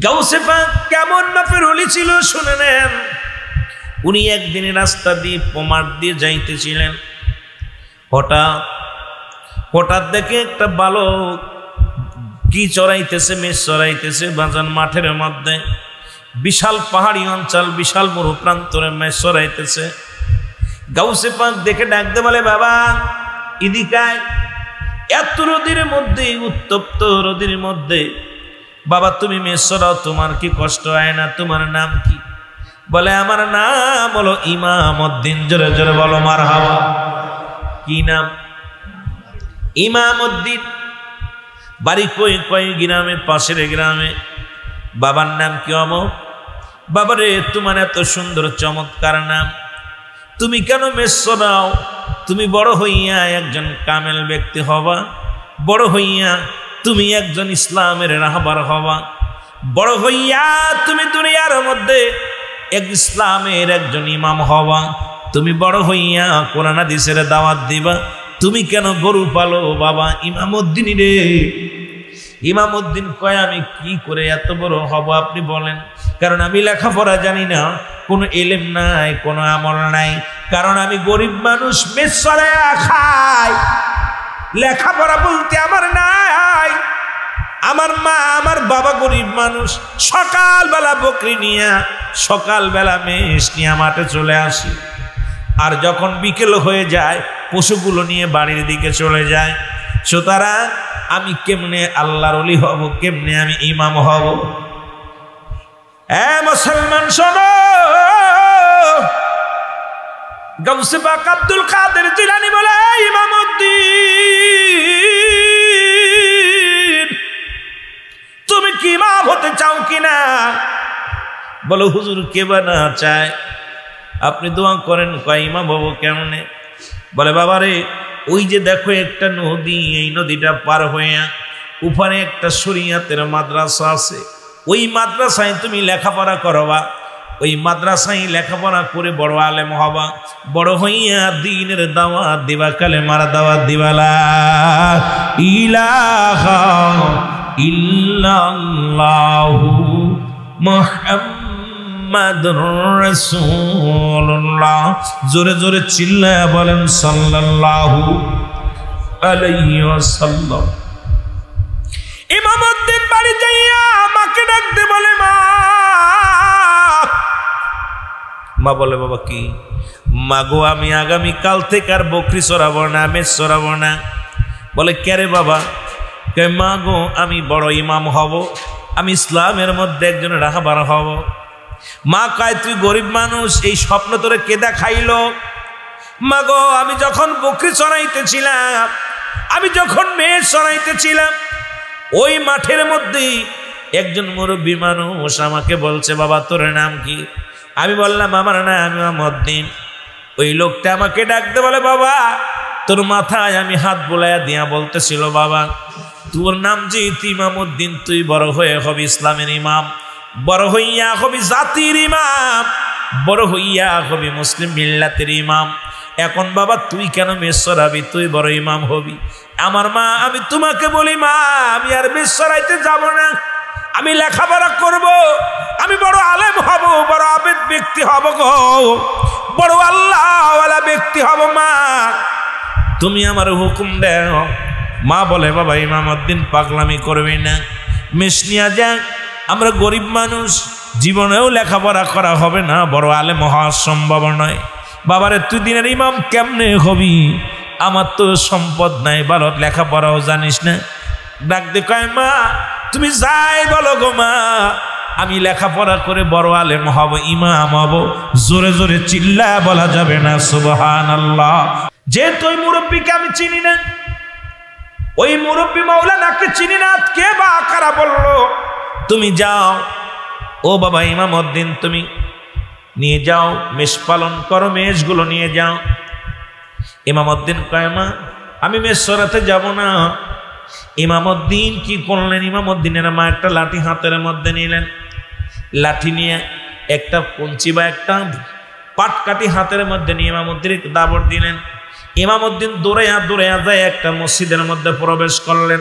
গাউসে পাক কেমন মাপের ওলি ছিল শুনে নেন। উনি একদিন রাস্তা দিয়ে পোমার দিয়ে যাইতেছিলেন, হঠাৎ দেখে একটা বালক কি চড়াইতেছে, মেষ চড়াইতেছে বাজান মাঠের মধ্যে। বিশাল পাহাড়ি অঞ্চল, বিশাল মরুপ্রান্তরে মেষ চড়াইতেছে। গাউসে পাক দেখে ডাকতে বলে, বাবা ইদিকায়, এত রোদের মধ্যে, উত্তপ্ত রোদের মধ্যে বাবা তুমি মেষ চড়াও, তোমার কি কষ্ট হয় না? তোমার নাম কি? বলে আমার নাম হলো ইমামউদ্দিন। জোরে জোরে বলো মারহাবা। কি নাম? ইমামউদ্দিন। বাড়ি কই গ্রামে, পাশের গ্রামে। বাবার নাম কি? অমুক। বাবারে তোমার এত সুন্দর চমৎকার নাম, তুমি কেন মেষ চড়াও? তুমি বড় হইয়া একজন কামেল ব্যক্তি হবা, বড় হইয়া তুমি একজন ইসলামের রাহবার হবা, বড় হইয়া তুমি দুনিয়ার মধ্যে এক ইসলামের একজন ইমাম হবা, তুমি বড় হইয়া কোরআন হাদিসের দাওয়াত দিবা। তুমি কেন গরু পালো? বাবা ইমামউদ্দিন রে। ইমামউদ্দিন কয়, আমি কি করে এত বড় হব আপনি বলেন? কারণ আমি লেখাপড়া জানি না, কোনো ইলম নাই, কোনো আমল নাই। কারণ আমি গরিব মানুষ, মেষ চড়াইয়া খাই, লেখাপড়া বলতে আমার নাই। আমার মা আমার বাবা গরিব মানুষ, সকালবেলা বকরি নিয়ে, সকালবেলা মেষ নিয়ে মাঠে চলে আসি, আর যখন বিকেল হয়ে যায় পশুগুলো নিয়ে বাড়ির দিকে চলে যায়। সুতরাং আমি কেমনে আল্লাহর ওলি হব, কেমনে আমি ইমাম হব? মুসলমান শোনো, গাউসে পাক আব্দুল কাদের জিলানী বলে, ইমামউদ্দিন তুমি কি ইমাম হতে চাও কিনা? বলো হুজুর কে বানা চায়, আপনি দোয়া করেন। কয় ইমাম হবো কেমনে? বলে বাবারে ওই যে দেখো একটা নদী, এই নদীটা পার হইয়া উপরে একটা শরিয়াতের মাদ্রাসা আছে, ওই মাদ্রাসায় তুমি লেখাপড়া করবা, ওই মাদ্রাসায় লেখাপড়া করে বড় আলেম হবা, বড় হইয়া দ্বীনের দাওয়াত দিবা, কালেমার দাওয়াত দিবা, লা ইলাহা ইল্লাল্লাহু মুহাম্মাদুর রাসূলুল্লাহ। জোরে জোরে চিল্লায়া বলেন সাল্লাল্লাহু আলাইহি ওয়াসাল্লাম। ইমামউদ্দিন বাড়ি যাইয়া মাকে ডাকতে বলে, মা বলে বাবা কি? মা গো আমি আগামী কাল থেকে আর বকরি চড়াবো না, মেষ চড়াবো না। বলে কেরে বাবা? কে মা গো আমি বড় ইমাম হব, আমি ইসলামের মধ্যে একজন রাহবার হব। মা কয় তুই গরিব মানুষ, এই স্বপ্ন তোরে কে দেখাইলো? মা গো আমি যখন বকরি চড়াইতেছিলাম, আমি যখন মেষ চড়াইতেছিলাম, ওই মাঠের মধ্যে একজন মুরব্বী মানুষ আমাকে বলছে, বাবা তোর নাম কি? আমি বললাম আমার নাম ইমামউদ্দিন। ওই লোকটা আমাকে ডাকতে বলে, বাবা তোর মাথায় আমি হাত বোলাইয়া দিয়া বলতেছিল, বাবা তোর নাম যেহেতু ইমামউদ্দিন, তুই বড় হয়ে হবি ইসলামের ইমাম, বড় হইয়া হবি জাতির ইমাম, বড় হইয়া হবি মুসলিম মিল্লাতের ইমাম। এখন বাবা তুই কেন মেষ চড়াবি? তুই বড় ইমাম হবি। আমার মা, আমি তোমাকে বলি মা, আমি আর মেষ চড়াইতে যাব না, আমি লেখাপড়া করব, আমি বড় আলেম হব, বড় আবেদ ব্যক্তি হব গো, বড় আল্লাহওয়ালা ব্যক্তি হব। মা তুমি আমার হুকুম দাও। মা বলে, বাবা ইমামউদ্দিন পাগলামি করবি না, মেষ নিয়ে যা, আমরা গরিব মানুষ, জীবনেও লেখাপড়া করা হবে না, বড় আলেম হওয়া সম্ভব নয়। বাবারে তুই দিনের ইমাম কেমনে হবি? আমার তো সম্পদ নাই, ভালো লেখাপড়াও জানিস না। ডাক দে কয়, মা তুমি যাই বলো গো মা, আমি লেখাপড়া করে বড় আলেম হব, ইমাম হব। জোরে জোরে চিল্লা বলা যাবে না সুবহানাল্লাহ। যেহেতু ওই মুরব্বীকে আমি চিনি না, ওই মুরব্বী মাওলানাকে চিনি না, কে বা কারা বললো তুমি যাও, ও বাবা ইমামউদ্দিন তুমি নিয়ে যাও, মেষ পালন করো, মেষগুলো নিয়ে যাও। ইমামউদ্দিন কয়, মা আমি মেষ চড়াতে যাব না। ইমামউদ্দিন কি করলেন? ইমামউদ্দিনের মা একটা লাঠি হাতের মধ্যে নিলেন, লাঠি নিয়ে একটা কঞ্চি বা একটা পাটকাঠি হাতের মধ্যে নিয়ে ইমামউদ্দিন দাবড় দিলেন। ইমামউদ্দিন দৌড়াইয়া দৌড়াইয়া যায় একটা মসজিদের মধ্যে প্রবেশ করলেন।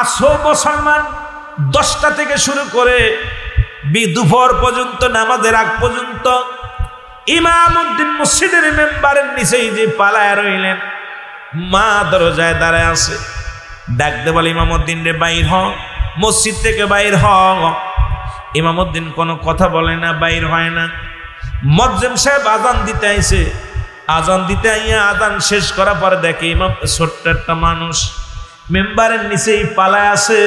আসো মুসলমান, 10টা থেকে শুরু করে দুপুর পর্যন্ত, নামাজের আগ পর্যন্ত ইমামউদ্দিন মসজিদের মেম্বারের নিচেই যে পালায় রইলেন। মা দরজায় দাঁড়ায় আছে, ডাকতে বলে ইমামউদ্দিন রে বাইর হ, মসজিদ থেকে বাইর হ। ইমামউদ্দিন কোনো কথা বলে না, বাইর হয় না। মুয়াজ্জিন সাহেব আজান দিতে আইছে, আজান দিতে আইয়া আজান শেষ করার পরে দেখে ইমাম ছোট্ট একটা মানুষ মেম্বারের নিচেই পালায় আছে।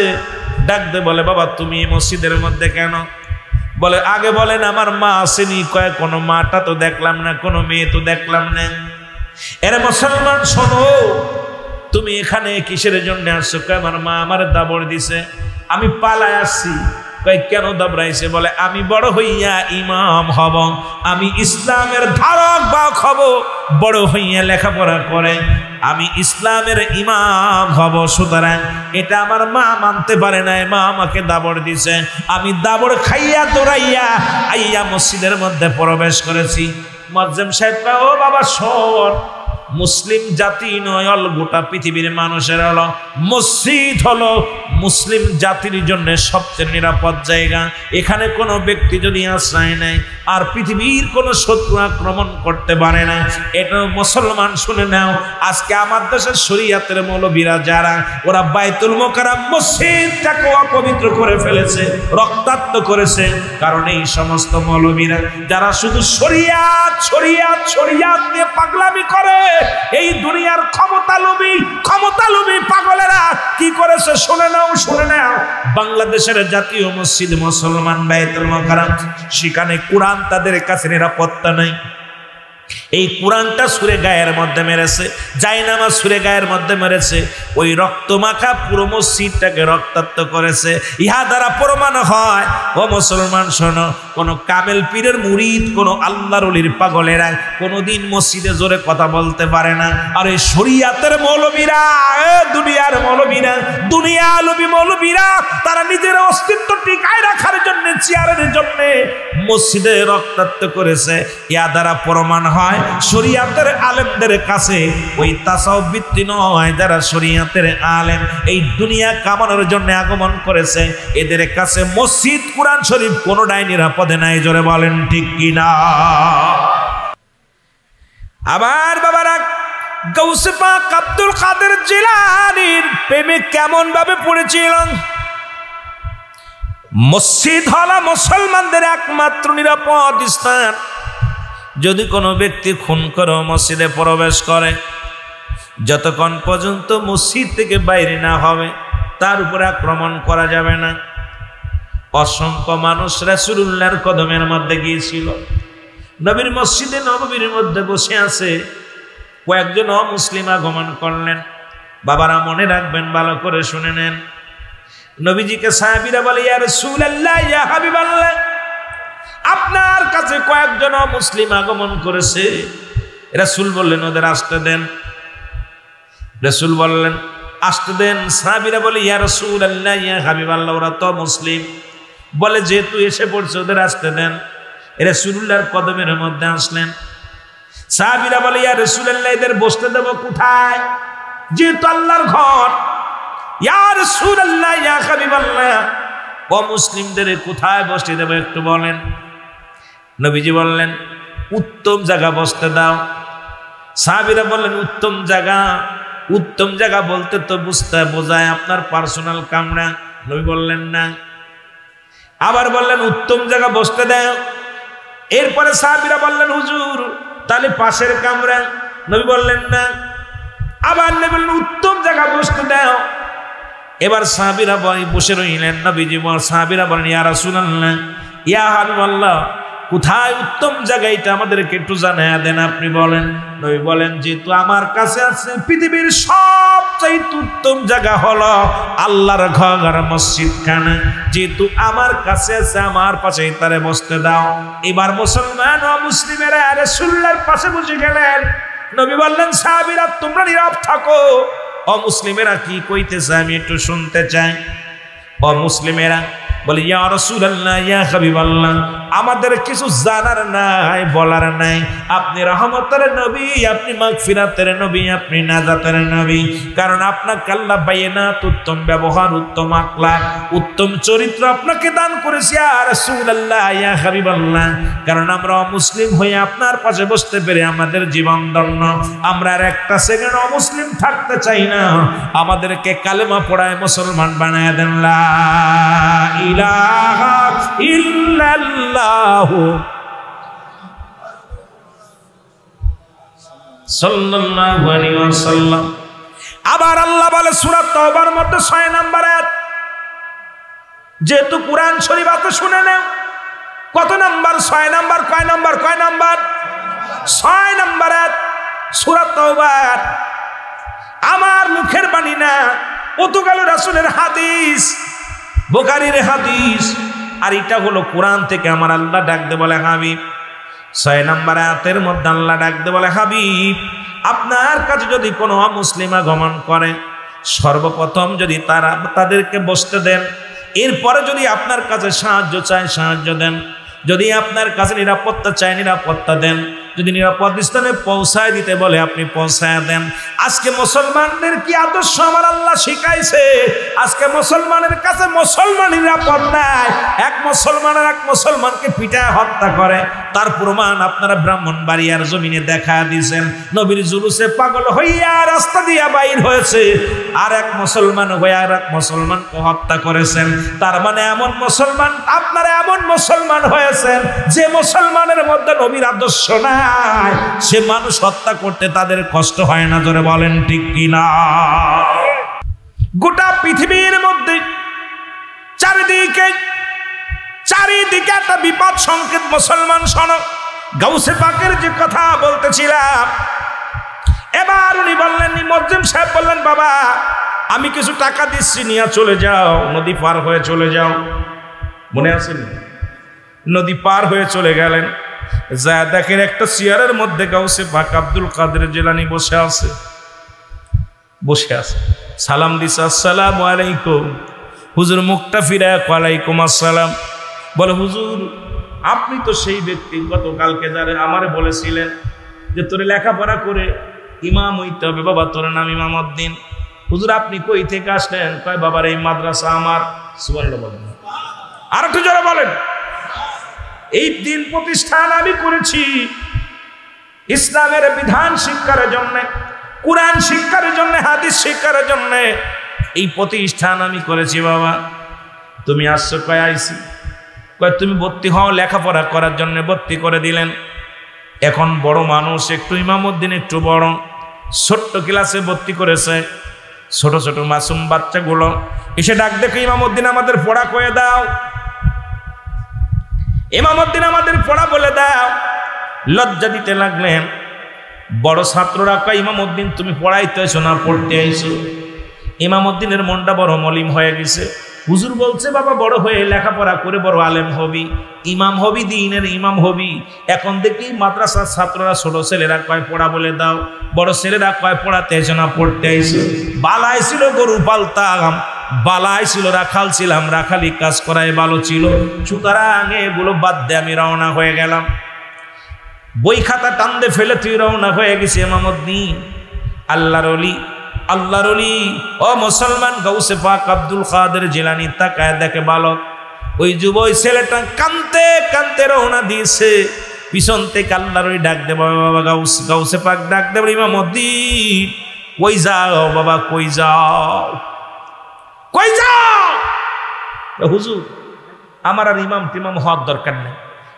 ডাকতে বলে বাবা তুমি মসজিদের মধ্যে কেন? বলে আগে বলেন আমার মা আসেনি। কয় কোনো মাটা তো দেখলাম না, কোনো মেয়ে তো দেখলাম না। এরে মুসলমান শোনো, তুমি এখানে কিসের জন্য আসছো? কয় আমার মা আমার দাবড় দিছে, আমি পালায় আসছি। কয় কেন দাবড়াইছে? বলে আমি বড় হইয়া ইমাম হব, আমি ইসলামের ধারক বাহক হব, বড় হইয়া লেখাপড়া করে আমি ইসলামের ইমাম হব। সুতরাং এটা আমার মা মানতে পারে নাই, মা আমাকে দাবড় দিছে, আমি দাবড় খাইয়া দৌড়াইয়া আইয়া মসজিদের মধ্যে প্রবেশ করেছি। মুয়াজ্জিন সাহেব কয় ও বাবা শোন, মুসলিম জাতি নয়, গোটা পৃথিবীর মানুষের হলো মসজিদ হলো মুসলিম জাতির জন্য সবচেয়ে নিরাপদ জায়গা। এখানে কোনো ব্যক্তি যদি আশ্রয় নেয় আর পৃথিবীর কোনো শত্রু আক্রমণ করতে পারে না। এটা মুসলমান শুনে নাও, আজকে আমার দেশের শরীয়তের মৌলবীরা যারা, ওরা বাইতুল মোকাররম মসজিদটাকে অপবিত্র করে ফেলেছে, রক্তাক্ত করেছে। কারণ এই সমস্ত মৌলবীরা যারা শুধু শরীয়ত শরীয়ত শরীয়ত নিয়ে পাগলামি করে, এই দুনিয়ার ক্ষমতালোভী পাগলেরা কি করেছে শুনে নাও, শুনে নাও। বাংলাদেশের জাতীয় মসজিদ মুসলমান বাইতুল মোকাররম, সেখানে কোরআন তাদের কাছে নিরাপত্তা নাই। এই কোরআনটা সুরে গায়ের মধ্যে মেরেছে, জায়নামাজ সুরে গায়ের মধ্যে মেরেছে, ওই রক্তমাখা পুরো মসজিদটাকে রক্তাক্ত করেছে। ইহা দ্বারা প্রমাণ হয় ও মুসলমান শোনো, কোন কামেল পীরের মুরিদ, কোন আল্লাহর ওলির পাগলেরা কোনদিন মসজিদে জোরে কথা বলতে পারে না। আর এই শরীয়তের মৌলবীরা, দুনিয়ার মৌলবীরা, দুনিয়ালোভী মৌলবীরা, তারা নিজের অস্তিত্ব টিকায় রাখার জন্য, চেয়ারের জন্য মসজিদে রক্তাক্ত করেছে। ইয়া দ্বারা প্রমাণ হয় শরীয়তের আলেমদের কাছে ওই তাসাউফ ভিত্তি নয়, যারা শরীয়তের আলেম এই দুনিয়া কামানোর জন্য আগমন করেছে, এদের কাছে মসজিদ কুরআন শরীফ কোনোটাই নিরাপদে নাই। জোরে বলেন ঠিক কিনা? আবার বাবারা, গাউসে পাক আব্দুল কাদের জিলানীর প্রেমে কেমন ভাবে পড়েছিল। মসজিদ হলো মুসলমানদের একমাত্র নিরাপদ স্থান। যদি কোনো ব্যক্তি খুন করে মসজিদে প্রবেশ করে, যতক্ষণ পর্যন্ত মসজিদ থেকে বাইরে না হবে তার উপরে আক্রমণ করা যাবে না। অসংখ্য মানুষ রাসূলুল্লাহর কদমের মধ্যে গিয়েছিল, নবীর মসজিদে নববীর মধ্যে বসে আছে। কয়েকজন অমুসলিম আগমন করলেন। বাবারা মনে রাখবেন, ভালো করে শুনে নেন। নবীজিকে সাহাবীরা বলে ইয়া রাসূলুল্লাহ, ইয়া হাবিবাল্লাহ, আপনার কাছে কয়েকজন মুসলিম আগমন করেছে। রাসূল বললেন ওদের আসতে দেন। রাসূল বললেন আসতে দেন। সাহাবীরা বলে ইয়া রাসূলুল্লাহ, ইয়া হাবিবাল্লাহ, ওরা তো মুসলিম। বলে যেহেতু এসে পড়ছে ওদের আসতে দেন। রাসূলুল্লাহর কদমের মধ্যে আসলেন। সাহাবীরা বলে ইয়া রাসূলুল্লাহ, এদের বসতে দেব কোথায়? যেহেতু আল্লাহর ঘর। ইয়া রাসূলুল্লাহ, ইয়া হাবিবাল্লাহ, মুসলিমদের কোথায় বসতে দেব একটু বলেন। নবীজি বললেন উত্তম জায়গা বসতে দাও। সাহাবীরা বললেন উত্তম জায়গা? উত্তম জায়গা বলতে তো বোঝায় আপনার পার্সোনাল কামরা। নবী বললেন না। আবার বললেন উত্তম জায়গা বসতে দাও। এরপরে সাহাবীরা বললেন হুজুর তাহলে পাশের কামরা। নবী বললেন না। আবার নবী বললেন উত্তম জায়গা বসতে দাও। এবার সাহাবীরা বসে রইলেন। নবীজি সাহাবীরা বলেন ইয়া রাসূলুল্লাহ, ইয়া হাবিবাল্লাহ, কোথায় উত্তম জায়গা এটা আমাদেরকে একটু জানায়া দেন, আপনি বলেন। নবী বলেন যেহেতু আমার কাছে আছে পৃথিবীর সবচেয়ে উত্তম জায়গা হলো আল্লাহর ঘর মসজিদখানা, যেহেতু আমার কাছে আছে আমার পাশেই তারে বসতে দাও। এবার মুসলমান ও মুসলিমেরা রাসূলুল্লাহর পাশে বসে গেলেন। নবী বললেন সাহাবীরা তোমরা নীরব থাকো। অমুসলিমেরা কি কইতেছে আমি একটু শুনতে চাই। অমুসলিমেরা বলে ইয়া রাসূলুল্লাহ, ইয়া হাবিবাল্লাহ, আমাদের কিছু জানার নাই, বলার নাই। আপনি রহমতের নবী, আপনি মাগফিরাতের নবী, আপনি নাজাতের নবী। কারণ আপনাকে আল্লাহ বায়নাত, উত্তম ব্যবহার, উত্তম আখলাক, উত্তম চরিত্র আপনাকে দান করেছে ইয়া রাসূলুল্লাহ, ইয়া হাবিবাল্লাহ। কারণ আমরা মুসলিম হয়ে আপনার পাশে বসতে পেরে আমাদের জীবন ধন্য। আমরা আর একটা সেকেন্ড অমুসলিম থাকতে চাই না। আমাদেরকে কালেমা পড়ায় মুসলমান বানায় দেন। লা ইলাহা ইল্লাল্লাহু সাল্লাল্লাহু আলাইহি ওয়াসাল্লাম। আবার আল্লাহ বলে সূরা তাওবার মধ্যে 6 নম্বর আয়াত, যেহেতু কুরআন শরীফ আছে শুনে নাও। কত নাম্বার? 6 নাম্বার। কয় নাম্বার? 6 নাম্বার আয়াত সূরা তাওবার। আমার মুখের বাণী না, পতুগাল রাসূলের হাদিস, বুখারীর হাদিস। আর এটা হলো কোরআন থেকে আমার আল্লাহ ডাক দে বলে হাবিব। 6 নাম্বার আয়াতের মধ্যে আল্লাহ ডাক দে বলে হাবিব, আপনার কাছে যদি কোনো অমুসলিম আগমন করে, সর্বপ্রথম যদি তাদেরকে বসতে দেন, এরপরে যদি আপনার কাছে সাহায্য চায় সাহায্য দেন, যদি আপনার কাছে নিরাপত্তা চায় নিরাপত্তা দেন, যদি নিরাপদ স্থানে পৌঁছায় দিতে বলে আপনি পৌঁছায় দেন। আজকে মুসলমানদের কি আদর্শ আমার আল্লাহ শিখাইছে? আজকে মুসলমানের কাছে মুসলমান নিরাপদ নাই। এক মুসলমানকে পিটায় হত্যা করে। তার প্রমাণ আপনারা ব্রাহ্মণবাড়িয়ার জমিনে দেখা দিয়েছেন। নবীর জুলুসে পাগল হইয়া রাস্তা দিয়া বাইর হয়েছে, আর এক মুসলমান হয়ে আর এক মুসলমানকে হত্যা করেছেন। তার মানে এমন মুসলমান, আপনারা এমন মুসলমান হয়েছেন যে মুসলমানের মধ্যে নবীর আদর্শ নাই। সে মানুষ হত্যা করতে তাদের কষ্ট হয় না। ধরে বলেন ঠিক কিনা? গোটা পৃথিবীর মধ্যে চারিদিকে একটা বিপদ সংকেত। মুসলমান শোনো, গাউসে পাকের যে কথা বলতেছিলাম, এবার উনি বললেন, মুয়াজ্জিম সাহেব বললেন, বাবা আমি কিছু টাকা দিচ্ছি, নিয়ে চলে যাও, নদী পার হয়ে চলে যাও। মনে আছে? নদী পার হয়ে চলে গেলেন। যা দেখেন একটা চেয়ারের মধ্যে গাউসে পাক আব্দুল কাদের জিলানী বসে আছে। সালাম দিছে, আসসালামু আলাইকুম। হুজুর মুখটা ফিরায় ওয়ালাইকুম আসসালাম। বলে, হুজুর আপনি তো সেই ব্যক্তি গতকালকে যারা আমারে বলেছিলেন যে তোরে লেখাপড়া করে ইমাম হইতে হবে। বাবা তোর নাম ইমামউদ্দিন। হুজুর আপনি কই থেকে আসলেন? কয় বাবার এই মাদ্রাসা আমার। সুবহানাল্লাহ বলেন। আর একটু জোরে বলেন। এই দিন প্রতিষ্ঠান আমি করেছি ইসলামের বিধান শিক্ষার জন্য, কুরআন শিক্ষার জন্য, হাদিস শিক্ষার জন্য এই প্রতিষ্ঠান আমি করেছি। বাবা তুমি আসছো? কয় আইছি। কয় তুমি ভর্তি হও, লেখাপড়া করার জন্য ভর্তি করে দিলেন। এখন বড় মানুষ, একটু ইমামউদ্দিন একটু বড়, ছোট্ট ক্লাসে ভর্তি করেছে। ছোট ছোট মাসুম বাচ্চাগুলো এসে ডাক দেখে, ইমামউদ্দিন আমাদের পড়া কয়ে দাও, ইমামউদ্দিন আমাদের পড়া বলে দাও। লজ্জা দিতে লাগলেন। বড় ছাত্ররা কয়, ইমামউদ্দিন তুমি পড়াইতে আইছো না পড়তে আইছো? ইমামউদ্দিনের মনটা বড় মলিন হয়ে গেছে। হুজুর বলছে, বাবা বড় হয়ে লেখাপড়া করে বড় আলেম হবি, ইমাম হবি, দ্বীনের ইমাম হবি। এখন দেখি মাদ্রাসার ছাত্ররা, ছোট ছেলেরা কয় পড়া বলে দাও, বড় ছেলেরা কয় পড়াতে আইছো না পড়তে আইছো? বালাই ছিল গরু পালতাম, বালাই ছিল রাখাল ছিলাম, রাখালি কাজ করাই ভালো ছিল। সুতরাং এগুলো বাদ দিয়ে আমি রওনা হয়ে গেলাম। বই খাতা টান্দে ফেলে তুই রওনা হয়ে গেছি। ইমামউদ্দিন আল্লাহর ওলি ও মুসলমান গাউসে পাক আব্দুল কাদের জিলানী তাকায় দেখে বালক, ওই যুবক ছেলেটা কানতে কানতে রওনা দিয়েছে। পিছন থেকে আল্লাহর ওলি ডাক দে, বাবা গাউসে পাক ডাক দে, ইমামউদ্দিন কই যাও বাবা, কই যাও? হুজুর আমার আর ইমাম টিমাম হওয়ার দরকার নেই।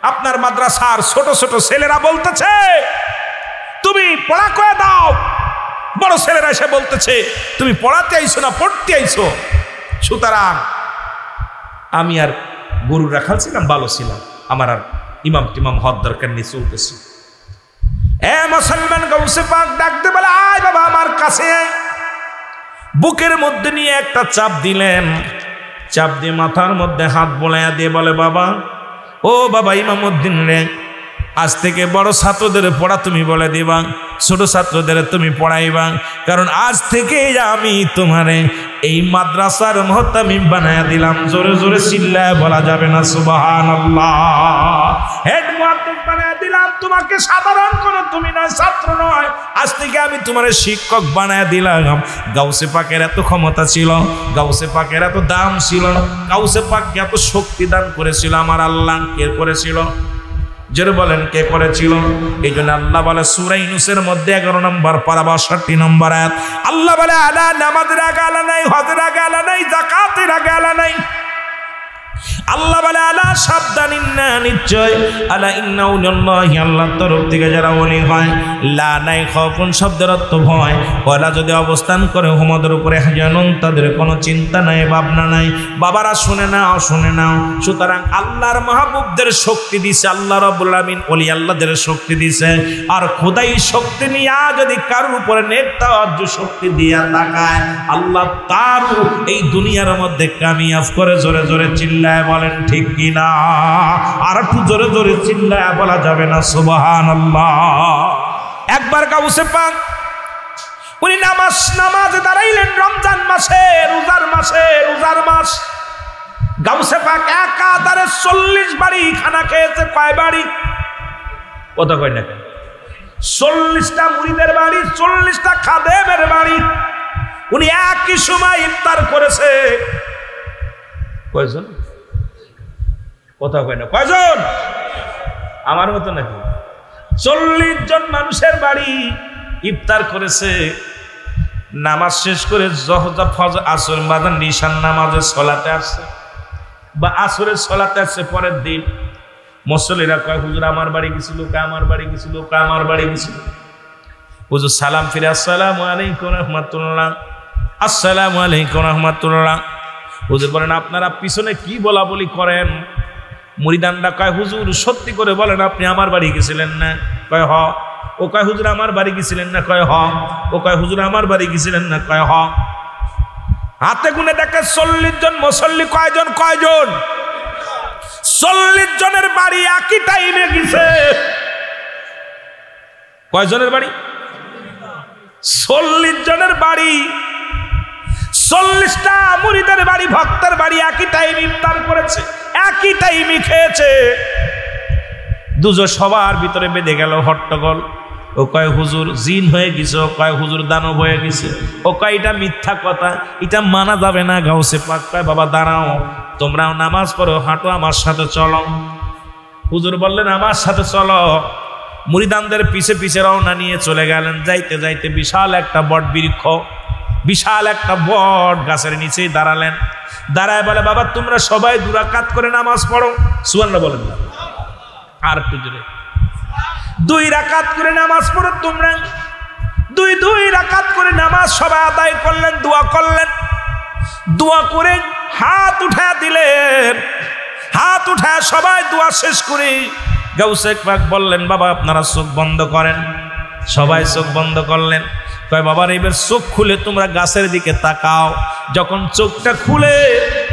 আপনার মাদ্রাসার ছোট ছোট ছেলেরা বলতেছে তুমি পড়া কয়ে দাও, বড় ছেলেরা এসে বলতেছে তুমি পড়াতে আইছো না পড়তে আইছো। সুতরাং আমি আর গরু রাখাল ছিলাম, ভালো ছিলাম, আমার আর ইমাম টিমাম হওয়ার দরকার নেই, চলতেছে। মুসলমান গাউসে পাক ডাকতে বলে, আয় বাবা আমার কাছে। বুকের মধ্যে নিয়ে একটা চাপ দিলেন, চাপ দিয়ে মাথার মধ্যে হাত বোলাইয়া দিয়ে বলে, বাবা ও বাবা ইমামউদ্দিন রে, আজ থেকে বড় ছাত্রদের পড়া তুমি বলে দিবা, ছোট ছাত্রদের তুমি পড়াইবা। কারণ আজ থেকে আমি তোমারে এই মাদ্রাসার মুহতামিম বানায়া দিলাম। জোরে জোরে চিল্লায় বলা যাবে না সুবহানাল্লাহ। হেড মুহাদ্দিস বানায়া দিলাম তোমাকে, সাধারণ কোনো তুমি নয়, ছাত্র নয়, আজ থেকে আমি তোমার শিক্ষক বানায়া দিলাম। গাউসে পাকের এত ক্ষমতা ছিল, গাউসে পাকের এত দাম ছিল, গাউসে পাককে এত শক্তি দান করেছিল আমার আল্লাহ। কে করেছিল? জোরে বলেন কে করেছিল? এই জন্য আল্লাহ বলে সূরা ইউনূসের মধ্যে 11 নম্বর পারা 62 নম্বর আয়াত, আল্লাহ বলে আলা, নামাজের আগে আলা নাই, হজের আগে আলা নাই, যাকাতের আগে আলা নাই। আল্লাহ বলে আলা, সাবধান, ইন্না, নিশ্চয়, আলা ইন্না আউলিয়াল্লাহি, আল্লাহর তরফ থেকে যারা ওলি হয়, লা নাই খাউফুন শব্দের অর্থ ভয়, ওরা যদি অবস্থান করে হুমদের উপরে হাজানুন, তাদের কোনো চিন্তা নাই, ভাবনা নাই। বাবারা শুনে নাও, শুনে নাও। সুতরাং আল্লাহর মাহবুবদের শক্তি দিছে আল্লাহ রাব্বুল আলামিন, ওলি আল্লাহদের শক্তি দিছে। আর খোদাই শক্তি নিয়া যদি কারোর উপরে নেক তাওয়াজ্জু শক্তি দিয়া তাকায়, আল্লাহ তার এই দুনিয়ার মধ্যে কামিয়াব করে। জোরে জোরে চিল্লায় বলেন ঠিক কিনা? আর একটু জোরে জোরে চিল্লায় বলা যাবে না সুবহানাল্লাহ। একবার গাউসে পাক উনি নামাজে দাঁড়াইলেন রমজান মাসে, রোজার মাস। গাউসে পাক একাধারে 40 বাড়ি খানা খেয়েছে। কয় বাড়ি? কথা কয় না, 40টা মুরিদের বাড়ি, 40টা খাদেমের বাড়ি। উনি একই সময় ইফতার করেছে। কয়জন? কথা কয় না, কয়জন? আমার মতো নাকি? 40 জন মানুষের বাড়ি ইফতার করেছে। নামাজ শেষ করে ফজর, আসর, বাজার, নিশান নামাজের সলাতে আসছে বা আসরের সলাতে আসছে। পরের দিন মুসল্লিরা কয় হুজুর আমার বাড়ি গেছিল, আমার বাড়ি গেছিল, আমার বাড়ি গেছিল। হুজুর সালাম ফিরে আসসালামু আলাইকুম রাহমাতুল্লাহ, আসসালামু আলাইকুম রাহমাতুল্লাহ। হুজুর বলেন আপনারা পিছনে কি বলা বলি করেন? মুরিদানরা কয় হুজুর সত্যি করে বলেন আপনি আমার বাড়ি গেছিলেন না? কয় হ। ও কয় হুজুর আমার বাড়ি গেছিলেন না? কয় হ। ও কয় হুজুর আমার বাড়ি গেছিলেন না? কয় হ। হাতে গুনে দেখে 40 জন মুসল্লি। কয়জন? 40 জনের বাড়ি একই টাইমে গেছে। কয়জনের বাড়ি? 40 জনের বাড়ি, 40টা মুরিদের বাড়ি, ভক্তের বাড়ি একই টাইম ইফতার করেছে, একই টাইমে খেয়েছে। দুজন সবার ভিতরে বেঁধে গেল হট্টগোল। ও কয় হুজুর জিন হয়ে গেছে, ও কয় হুজুর দানব হয়ে গেছে, ও কয় এটা মিথ্যা কথা, এটা মানা যাবে না। গাউসে পাক কয় বাবা দাঁড়াও, তোমরাও নামাজ পড়ো, হাঁটো, আমার সাথে চলো। হুজুর বললেন আমার সাথে চলো। মুরিদানদের পিছে পিছে রওনা নিয়ে চলে গেলেন। যাইতে যাইতে বিশাল একটা বট বৃক্ষ, বিশাল একটা বট গাছের নিচেই দাঁড়ালেন। দাঁড়ায় বলে বাবা তোমরা সবাই 2 রাকাত করে নামাজ পড়ো। সুবহানাল্লাহ বলেন না? আর একটু জোরে। 2 রাকাত করে নামাজ পড়ো তোমরা। 2 রাকাত করে নামাজ সবাই আদায় করলেন, দোয়া করলেন। দোয়া করে হাত উঠায় দিলেন। হাত উঠায় সবাই দোয়া শেষ করে গাউসে পাক বললেন বাবা আপনারা চোখ বন্ধ করেন। সবাই চোখ বন্ধ করলেন। কয় বাবার এবার চোখ খুলে তোমরা গাছের দিকে তাকাও। যখন চোখটা খুলে,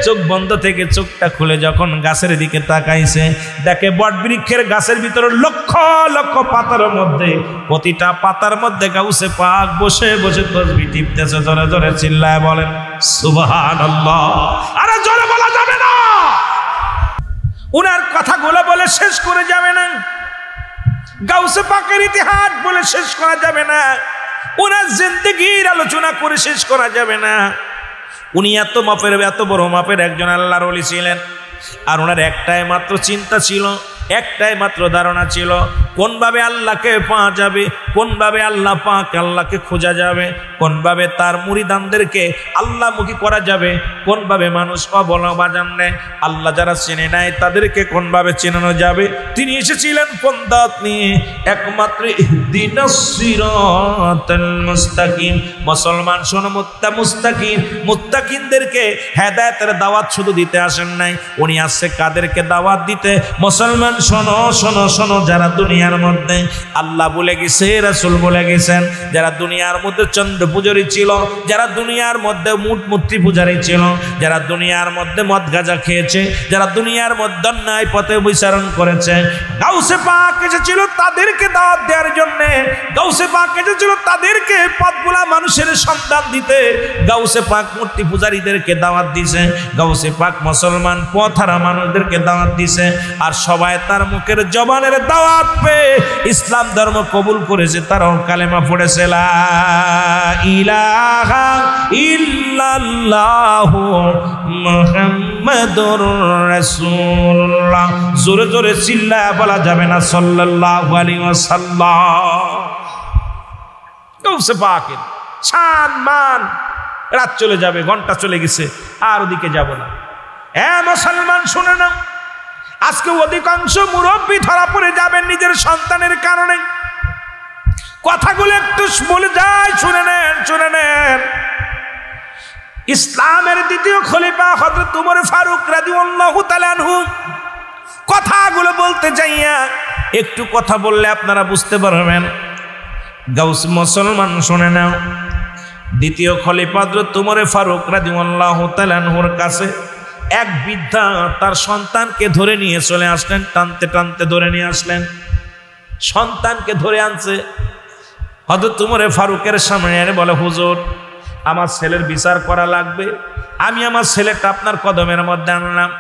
চোখ বন্ধ থেকে চোখটা খুলে যখন গাছের দিকে তাকাইছে, দেখে বট বৃক্ষের গাছের ভিতরে লক্ষ লক্ষ পাতার মধ্যে, প্রতিটা পাতার মধ্যে গাউসে পাক বসে বসে তাসবিহ টিপতেছে। জোরে জোরে চিল্লায় বলেন সুবহানাল্লাহ। আরে জোরে বলা যাবে না, উনার কথাগুলো বলে শেষ করে যাবে না, গাউসে পাকের ইতিহাস বলে শেষ করা যাবে না, ওনার জিন্দেগির আলোচনা করে শেষ করা যাবে না। উনি এত বড় মাপের একজন আল্লাহর ওলি ছিলেন। আর ওনার একটাই মাত্র চিন্তা ছিল, একটাই মাত্র ধারণা ছিল, কোনভাবে আল্লাহকে পাওয়া যাবে, কোনভাবে আল্লাহ পাক আল্লাহকে খোঁজা যাবে, কোনভাবে তার মুরিদানদেরকে আল্লাহমুখী করা যাবে, কোনভাবে মানুষ অবলম্বন নেয়, আল্লাহ যারা চেনে নেয় তাদেরকে কোনভাবে চেনানো যাবে। তিনি এসেছিলেন পন্দাত নিয়ে, একমাত্র ইহদিনাস সিরাতাল মুস্তাকিম। মুসলমান শোনো, মুস্তাকিম, মুত্তাকিনদেরকে হেদায়েতের দাওয়াত শুধু দিতে আসেন নাই, উনি আসছে কাদেরকে দাওয়াত দিতে? মুসলমান শোনো শোনো শোনো, যারা দুনিয়া দুনিয়ার মধ্যে আল্লাহ বলে গেছে, রাসূল বলে গেছেন, যারা দুনিয়ার মধ্যে চন্দ্র পূজারী ছিল, যারা দুনিয়ার মধ্যে মূর্তি পূজারী ছিল, যারা দুনিয়ার মধ্যে মদ গাঁজা খেয়েছে, যারা দুনিয়ার মধ্যে অন্যায় পথে বিচারণ করেছে, গাউসে পাক এসেছিল তাদেরকে দাওয়াত দেওয়ার জন্য। গাউসে পাক এসেছিল তাদেরকে পথগুলা মানুষের সন্ধান দিতে। গাউসে পাক মূর্তি পূজারীদেরকে দাওয়াত দিছে, গাউসে পাক মুসলমান পথহারা মানুষদেরকে দাওয়াত দিছে। আর সবাই তার মুখের জবানের দাওয়াত পেয়ে ইসলাম ধর্ম কবুল করেছে, তারাও কালেমা পড়েছে লা ইলাহা ইল্লাল্লাহু মুহাম্মাদুর রাসূলুল্লাহ। জোরে জোরে চিল্লায়া বলা যাবে না সাল্লাল্লাহু আলাইহি ওয়াসাল্লাম। গাউসে পাকের শান মান, রাত চলে যাবে, ঘন্টা চলে গেছে, আর ওদিকে যাব না। মুসলমান শুনে না, আজকে অধিকাংশ মুরব্বী ধরা পড়ে যাবেন নিজের সন্তানের কারণে। কথাগুলো একটু বলে যায়, শুনে নেন, শুনে নেন। ইসলামের দ্বিতীয় খলিফা হযরত উমর ফারুক রাদিয়াল্লাহু তাআলা আনহু কথাগুলো বলতে যাইয়া একটু কথা বললে আপনারা বুঝতে পারবেন। গাউস মুসলমান শুনে নাও, দ্বিতীয় খলিফা হযরত উমর ফারুক রাদিয়াল্লাহু তাআলা আনহুর কাছে এক বৃদ্ধা তার সন্তানকে ধরে নিয়ে চলে আসলেন, টানতে টানতে ধরে নিয়ে আসলেন। সন্তানকে ধরে আনছে, হযরত উমর ফারুকের সামনে এনে বলে, হুজুর আমার ছেলের বিচার করা লাগবে, আমি আমার ছেলেটা আপনার কদমের মধ্যে আনলাম।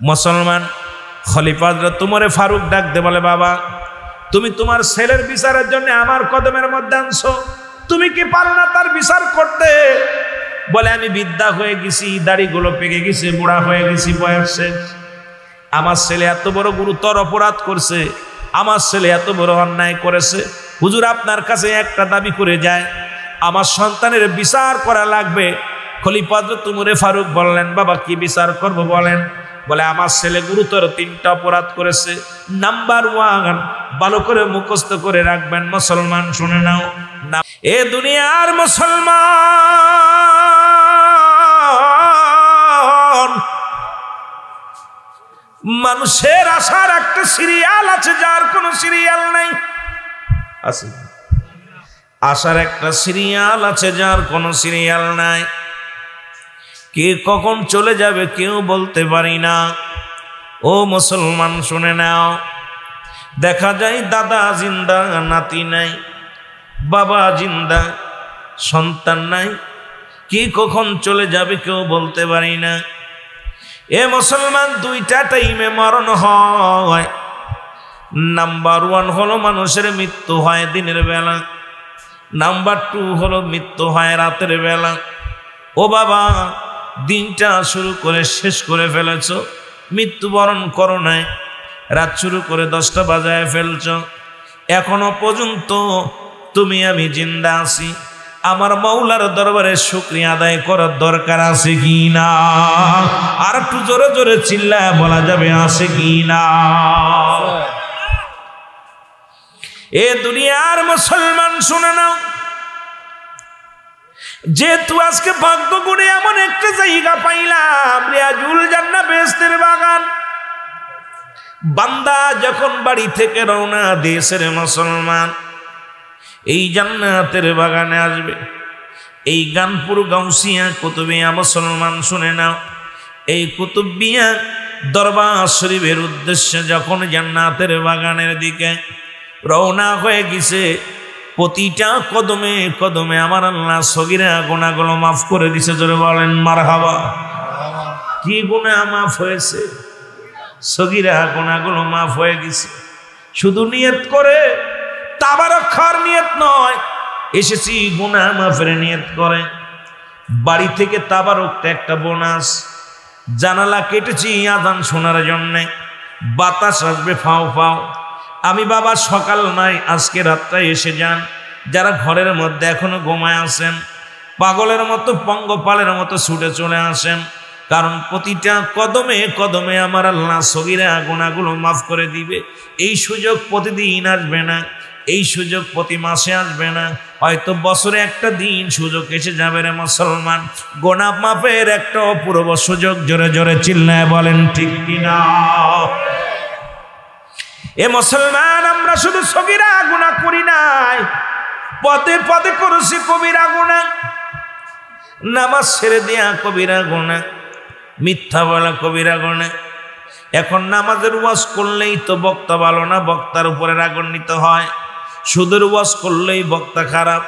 মুসলমান খলিফা হযরত উমর ফারুক ডাক দে বলে, বাবা তুমি তোমার ছেলের বিচারের জন্য আমার কদমের মধ্যে আনছো, তুমি কি পারো না তার বিচার করতে? বলে, আমি বৃদ্ধা হয়ে গেছি, দাড়িগুলো পেকে গেছে, বুড়া হয়ে গেছি, বয়সে। আমার ছেলে এত বড় গুরুতর অপরাধ করছে, আমার ছেলে এত বড় অন্যায় করেছে, হুজুর আপনার কাছে একটা দাবি করে যায়, আমার সন্তানের বিচার করা লাগবে। খলিফা হযরত উমর ফারুক বললেন, বাবা কি বিচার করব বলেন। বলে, আমার ছেলে গুরুতর 3টা অপরাধ করেছে। নাম্বার 1, ভালো করে মুখস্থ করে রাখবেন মুসলমান, শুনে নাও। এ দুনিয়ার মুসলমান, মানুষের আশার একটা সিরিয়াল আছে, যার কোনো সিরিয়াল নাই। আছে আশার একটা সিরিয়াল আছে, যার কোনো সিরিয়াল নাই। কে কখন চলে যাবে কেউ বলতে পারি না। ও মুসলমান শুনে নাও, দেখা যায় দাদা জিন্দা, নাতি নাই, বাবা জিন্দা, সন্তান নাই, কে কখন চলে যাবে কেউ বলতে পারি না। এ মুসলমান, 2টা টাইমে মরণ হয়। নাম্বার 1 হলো মানুষের মৃত্যু হয় দিনের বেলা, নাম্বার 2 হলো মৃত্যু হয় রাতের বেলা। ও বাবা, দিনটা শুরু করে শেষ করে ফেলেছ, মৃত্যুবরণ করো নাই, রাত শুরু করে 10টা বাজায় ফেলছ, এখনো পর্যন্ত তুমি আমি জিন্দা আছি। আমার মাওলার দরবারে শুকরিয়া আদায় করার দরকার আছে কি না? আর একটু জোরে জোরে চিল্লায় বলা যাবে আছে কি না? এ দুনিয়ার মুসলমান শুনে নাও, যেহেতু আজকে ভাগ্য করে এমন একটা জায়গা পাইলাম, রিয়াজুল জান্নাহ বেহেশতের বাগান, বান্দা যখন বাড়ি থেকে রওনা দিয়েছে রে মুসলমান, এই জান্নাতের বাগানে আসবে। এই গানপুর গাউসিয়া কুতুবিয়া মুসলমান শুনে নাও, এই কুতুবিয়া দরবার শরীফের উদ্দেশ্যে যখন জান্নাতের বাগানের দিকে রওনা হয়ে গেছে, প্রতিটা কদমে কদমে আমার আল্লাহ সগীরা গুনাহগুলো মাফ করে দিছে। জোরে বলেন মারহাবা। কি গুনাহ মাফ হয়েছে? সগীরা গুনাহগুলো মাফ হয়ে গেছে। শুধু নিয়ত করে, তাবারক খাওয়ার নিয়ত নয়, এসেছি গুনাহ মাফের নিয়ত করে। বাড়ি থেকে তাবারকটা একটা বোনাস। জানালা কেটেছি আযান শোনার জন্যে, বাতাস আসবে ফাও ফাও। আমি বাবা সকাল নাই, আজকে রাতটা এসে যান। যারা ঘরের মধ্যে এখনো ঘুমায় আছেন, পাগলের মতো পঙ্গপালের মতো ছুটে চলে আসেন, কারণ প্রতিটা কদমে কদমে আমার আল্লাহ সগীরা গুনাহগুলো মাফ করে দিবে। এই সুযোগ প্রতিদিন আসবে না, এই সুযোগ প্রতি মাসে আসবে না, হয়তো বছরে একটা দিন সুযোগ এসে যাবে রে মুসলমান। গুনাহ মাফের একটা অপূর্ব সুযোগ। জোরে জোরে চিল্লায় বলেন ঠিক কিনা? এ মুসলমান, আমরা শুধু সগীরা গুনাহ করি নাই, পদে পদে করেছি কবিরা গুনাহ। নামাজ ছেড়ে দেয়া কবিরা গুনাহ, মিথ্যা বলা কবিরা গুনাহ। এখন নামাজের ওয়াজ করলেই তো বক্তা ভালো না, বক্তার উপরে রাগান্বিত হয়। সুদের ওয়াজ করলেই বক্তা খারাপ,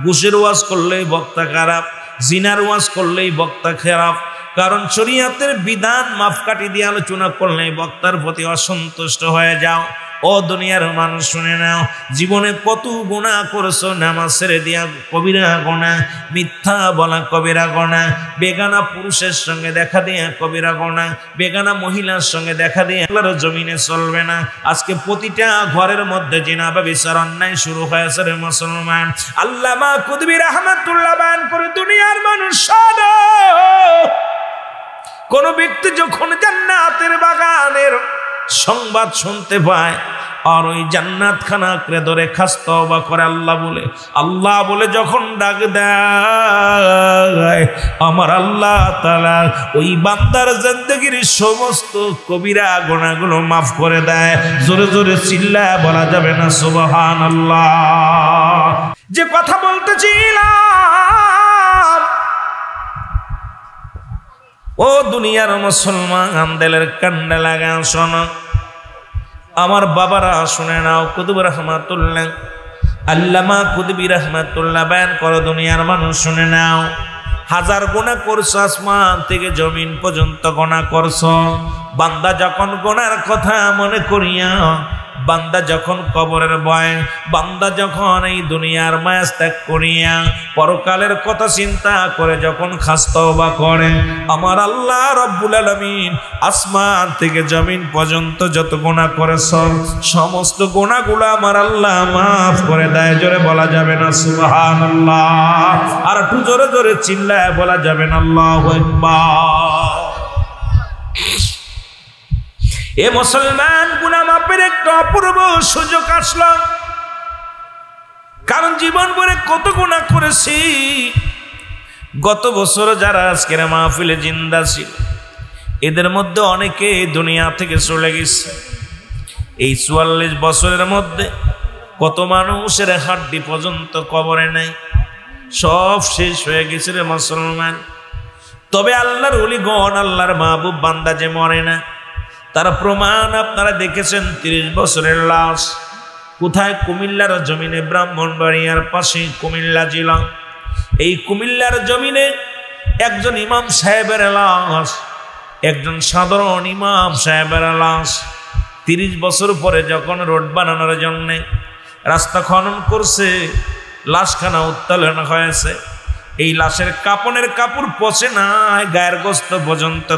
ঘুষের ওয়াজ করলেই বক্তা খারাপ, জিনার ওয়াজ করলেই বক্তা খারাপ। কারণ শরীয়তের বিধান মাপকাঠি দিয়ে আলোচনা করলেই বক্তার প্রতি অসন্তুষ্ট হয়ে যাও। ও দুনিয়ার মানুষ শুনে নাও, জীবনে কত গুনাহ করছো, নামাজ ছেড়ে দিয়া কবিরা গুনাহ, মিথ্যা বলা কবিরা গুনাহ, বেগানা পুরুষের সঙ্গে দেখা দিয়া কবিরা গুনাহ, বেগানা মহিলার সঙ্গে দেখা দিয়ে আল্লাহর জমিনে চলবে না। আজকে প্রতিটা ঘরের মধ্যে জিনা বা বিচার অন্যায় শুরু হয়েছে রে মুসলমান। আল্লামা কুতুবী রাহমাতুল্লাহ বয়ান করে, দুনিয়ার মানুষ শোনো, কোন ব্যক্তি যখন জান্নাতের বাগানের সংবাদ শুনতে পায় আর ওই জান্নাত খানা আঁকড়ে ধরে খাস তওবা করে আল্লাহ বলে যখন ডাক দেয়, আমার আল্লাহ তাআলা ওই বান্দার জিন্দেগীর সমস্ত কবিরা গুনাহগুলো মাফ করে দেয়। জোরে জোরে চিল্লায় বলা যাবে না সুবহানাল্লাহ? যে কথা বলতেছিলাম, ও দুনিয়ার মুসলমান, দিলের কান্ডা লাগা শোনো, আমার বাবারা শুনে নাও। কুতুব রহমাতুল্লাহ, আল্লামা কুতুবী রহমাতুল্লাহ বয়ান করো, দুনিয়ার মানুষ শুনে নাও। হাজার গুনাহ করছো, আসমান থেকে জমিন পর্যন্ত গুনাহ করছো। বান্দা যখন গুনার কথা মনে করিয়া, বান্দা যখন কবরের ভয়, বান্দা যখন এই দুনিয়ার মায়া ত্যাগ করিয়া পরকালের কথা চিন্তা করে যখন খাস তওবা করে, আমার আল্লাহ রব্বুল আলামিন আসমান থেকে জমিন পর্যন্ত যত গুনাহ করেছ সমস্ত গুনাহগুলো আমার আল্লাহ মাফ করে দেয়। জোরে বলা যাবে না সুবহানাল্লাহ? আর একটু জোরে জোরে চিল্লায় বলা যাবে না আল্লাহু আকবার? এ মুসলমান, গুনাহ মাপের একটা অপূর্ব সুযোগ আসলো। কারণ জীবন ভরে কত গুনাহ করেছি। গত বছর যারা আজকের মাহফিলে জিন্দা ছিল, এদের মধ্যে অনেকে দুনিয়া থেকে চলে গেছে। এই ৪৪ বছরের মধ্যে কত মানুষের হাড্ডি পর্যন্ত কবরে নাই, সব শেষ হয়ে গেছে রে মুসলমান। তবে আল্লাহর ওলিগণ, আল্লাহর মাহবুব বান্দা যে মরে না, তার প্রমাণ আপনারা দেখেছেন। ৩০ বছরের লাশ কোথায়? কুমিল্লার জমিনে, ব্রাহ্মণবাড়িয়ার পাশে কুমিল্লা জেলা। এই কুমিল্লার জমিনে একজন ইমাম সাহেবের লাশ, একজন সাধারণ ইমাম সাহেবের লাশ। ৩০ বছর পরে যখন রোড বানানোর জন্য রাস্তা খনন করছে, লাশখানা উত্তোলন হয়েছে। এই লাশের কাপনের কাপড় পচে নাই, গায়ের গোস্ত পর্যন্ত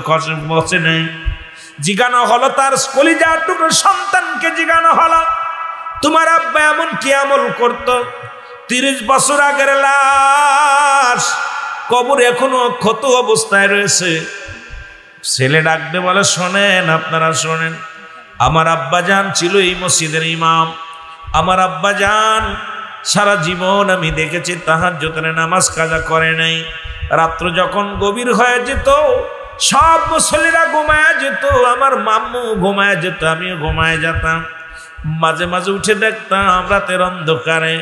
পচে নাই। জিজ্ঞানো হলো তার কলিজার টুকরো সন্তানকে, জিজ্ঞানো হলো তোমার আব্বা এমন কি আমল করত? ৩০ বছর আগের লাশ, কবর এখনো ক্ষত অবস্থায় রয়েছে। ছেলে ডাকতে বলে, শোনেন, আপনারা শোনেন, আমার আব্বাজান ছিল এই মসজিদের ইমাম। আমার আব্বাজান সারা জীবন আমি দেখেছি তাহাজ্জুদের নামাজ কাজা করে নাই। রাত্র যখন গভীর হয়ে যেত, সব মুসল্লিরা ঘুমায় যেত, আমার মাম্মু ঘুমায় যেত, আমিও ঘুমায় যেতাম। মাঝে মাঝে উঠে দেখতাম রাতের অন্ধকারে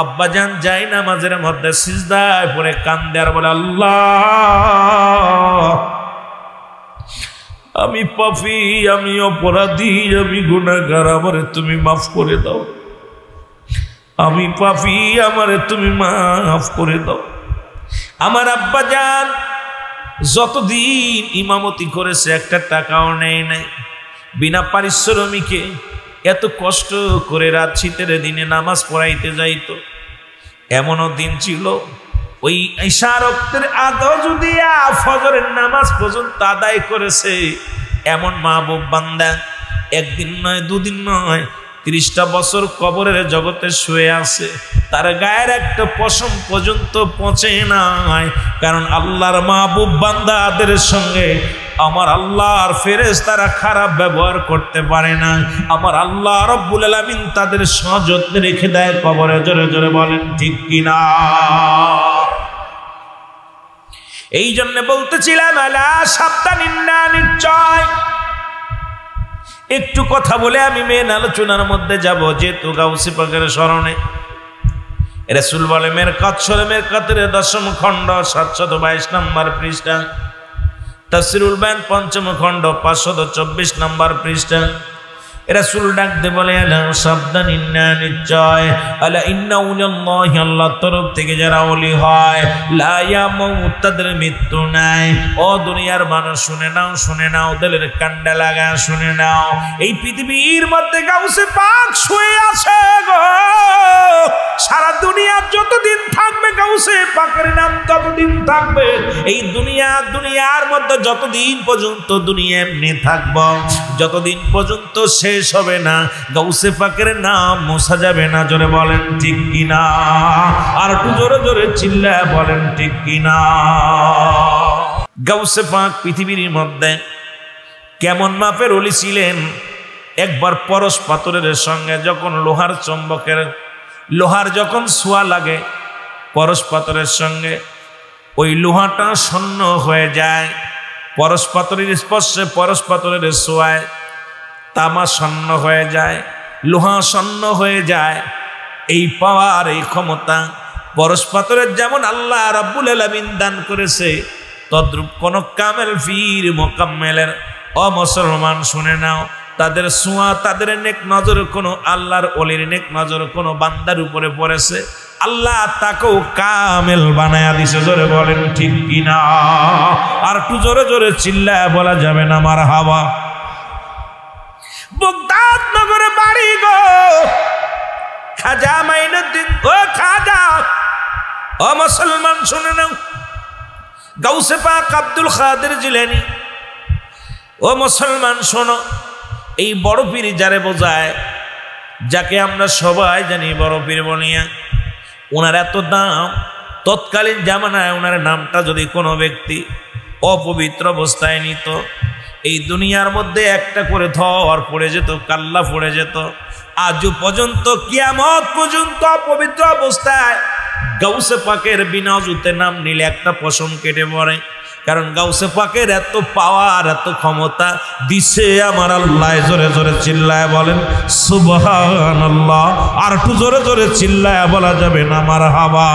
আব্বাজান যাই নামাজের মধ্যে সিজদায় পড়ে কান্দে আর বলে, আল্লাহ, আমি পাপী, আমি অপরাধী, আমি গুনাহগার, আমারে তুমি মাফ করে দাও। আমি পাপী, আমারে তুমি মাফ করে দাও। আমার আব্বাজান যতদিন ইমামতি করেছে একটা টাকাও নেয় নাই, বিনা পারিশ্রমিকে এত কষ্ট করে রাত শীতের দিনে নামাজ পড়াইতে যাইতো। এমনও দিন ছিল ওই ঈশা রক্তের আদৌ যদি ফজরের নামাজ পর্যন্ত আদায় করেছে এমন মাহবুব বান্দা একদিন নয়, দুদিন নয়, ৩০টা বছর কবরের জগতে শুয়ে আছে, তার গায়ের একটা পশম পর্যন্ত পচে নাই। কারণ আল্লাহর মাহবুব বান্দাদের সঙ্গে আমার আল্লাহর ফেরেশতারা খারাপ ব্যবহার করতে পারে না। আমার আল্লাহ রব্বুল আলামিন তাদের সযত্নে রেখে দেয় কবরে। জোরে জোরে বলেন ঠিক কিনা? এই জন্য বলতেছিলাম, আলা সাবধান, নিশ্চয় একটু কথা বলে আমি মেন আলোচনার মধ্যে যাব, যেহেতু গাউসে পাকের স্মরণে। রাসূল বলে মেরকাত সূরা মেরকাতের 10ম খণ্ড 722 নম্বর পৃষ্ঠা, তাফসীরুল বায়ান 5ম খণ্ড 524 নম্বর পৃষ্ঠা। রাসূল ডাক দে বলে আলা সাবধান, ইন্না নিশ্চয়, আলা ইন্না উলিল্লাহি, আল্লাহর তরফ থেকে যারা ওলি হয়, লা ইয়ামুত, তাদের মৃত্যু নাই। ও দুনিয়ার মানুষ শুনে নাও, শুনে নাও, দিলের কান্ডা লাগা শুনে নাও। এই পৃথিবীর মধ্যে গাউসে পাক শুয়ে আছে গো। সারা দুনিয়া যতদিন থাকবে গাউসে পাকের নাম ততদিন থাকবে। এই দুনিয়ার মধ্যে যতদিন পর্যন্ত দুনিয়া এমনি থাকবো, যতদিন পর্যন্ত শেষ হবে না গাউসে পাকের নাম মোছা যাবে না। জোরে বলেন ঠিক কিনা? আর একটু জোরে জোরে চিল্লায় বলেন ঠিক কিনা? গাউসে পাক পৃথিবীর মধ্যে কেমন মাপের ওলি ছিলেন? একবার পরশ পাথরের সঙ্গে যখন লোহার যখন ছোঁয়া লাগে, পরশ পাথরের সঙ্গে ওই লোহাটা শূন্য হয়ে যায়। পরশ পাথরের স্পর্শে, পরশ পাথরের ছোঁয়ায় তামা শূন্য হয়ে যায়, লোহা শূন্য হয়ে যায়। এই পাওয়ার, এই ক্ষমতা পরশ পাথরের যেমন আল্লাহ রাব্বুল আলামিন দান করেছে, তদ্রূপ কোন কামেল ফির মোকাম্মেলের অমুসলমান শুনে নাও, তাদের ছোঁয়া, তাদের নেক নজর কোনো আল্লাহর ওলির নেক নজর কোনো বান্দার উপরে পড়েছে, আল্লাহ তাকেও কামেল বানায়া দিছে। জোরে বলেন ঠিক কিনা? আর একটু জোরে জোরে চিল্লায় বলা যাবে না মারহাবা? বাগদাদ নগরে বাড়ি গো খাজা মাইনুদ্দিন। ও খাজা, ও মুসলমান শুনে নাও, গাউসে পাক আব্দুল কাদের জিলানী। ও মুসলমান শোনো, এই বড় পীর যারে বোঝায়, যাকে আমরা সবাই জানি বড় পীর বলিয়া, ওনার এত দাম। তৎকালীন জামানায় ওনার নামটা যদি কোনো ব্যক্তি অপবিত্র অবস্থায় নিত, এই দুনিয়ার মধ্যে একটা করে ধর পড়ে যেত, কাল্লা পড়ে যেত। আজও পর্যন্ত, কিয়ামত পর্যন্ত অপবিত্র অবস্থায় গাউসে পাকের বিনা অজুতে নাম নিলে একটা পশম কেটে পড়ে। কারণ গাউসে পাকের এত পাওয়ার, এত ক্ষমতা দিছে আমার আল্লাহ। জোরে জোরে চিল্লায় বলেন সুবহানাল্লাহ। আর একটু জোরে জোরে চিল্লায় বলা যাবে না মারহাবা?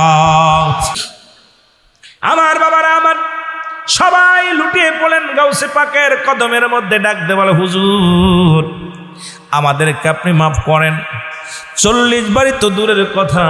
আমার বাবারা, আমার সবাই লুটিয়ে পড়লেন গাউসে পাকের কদমের মধ্যে, ডাক দে বলে হুজুর আমাদেরকে আপনি মাফ করেন। 40 বাড়ি তো দূরের কথা,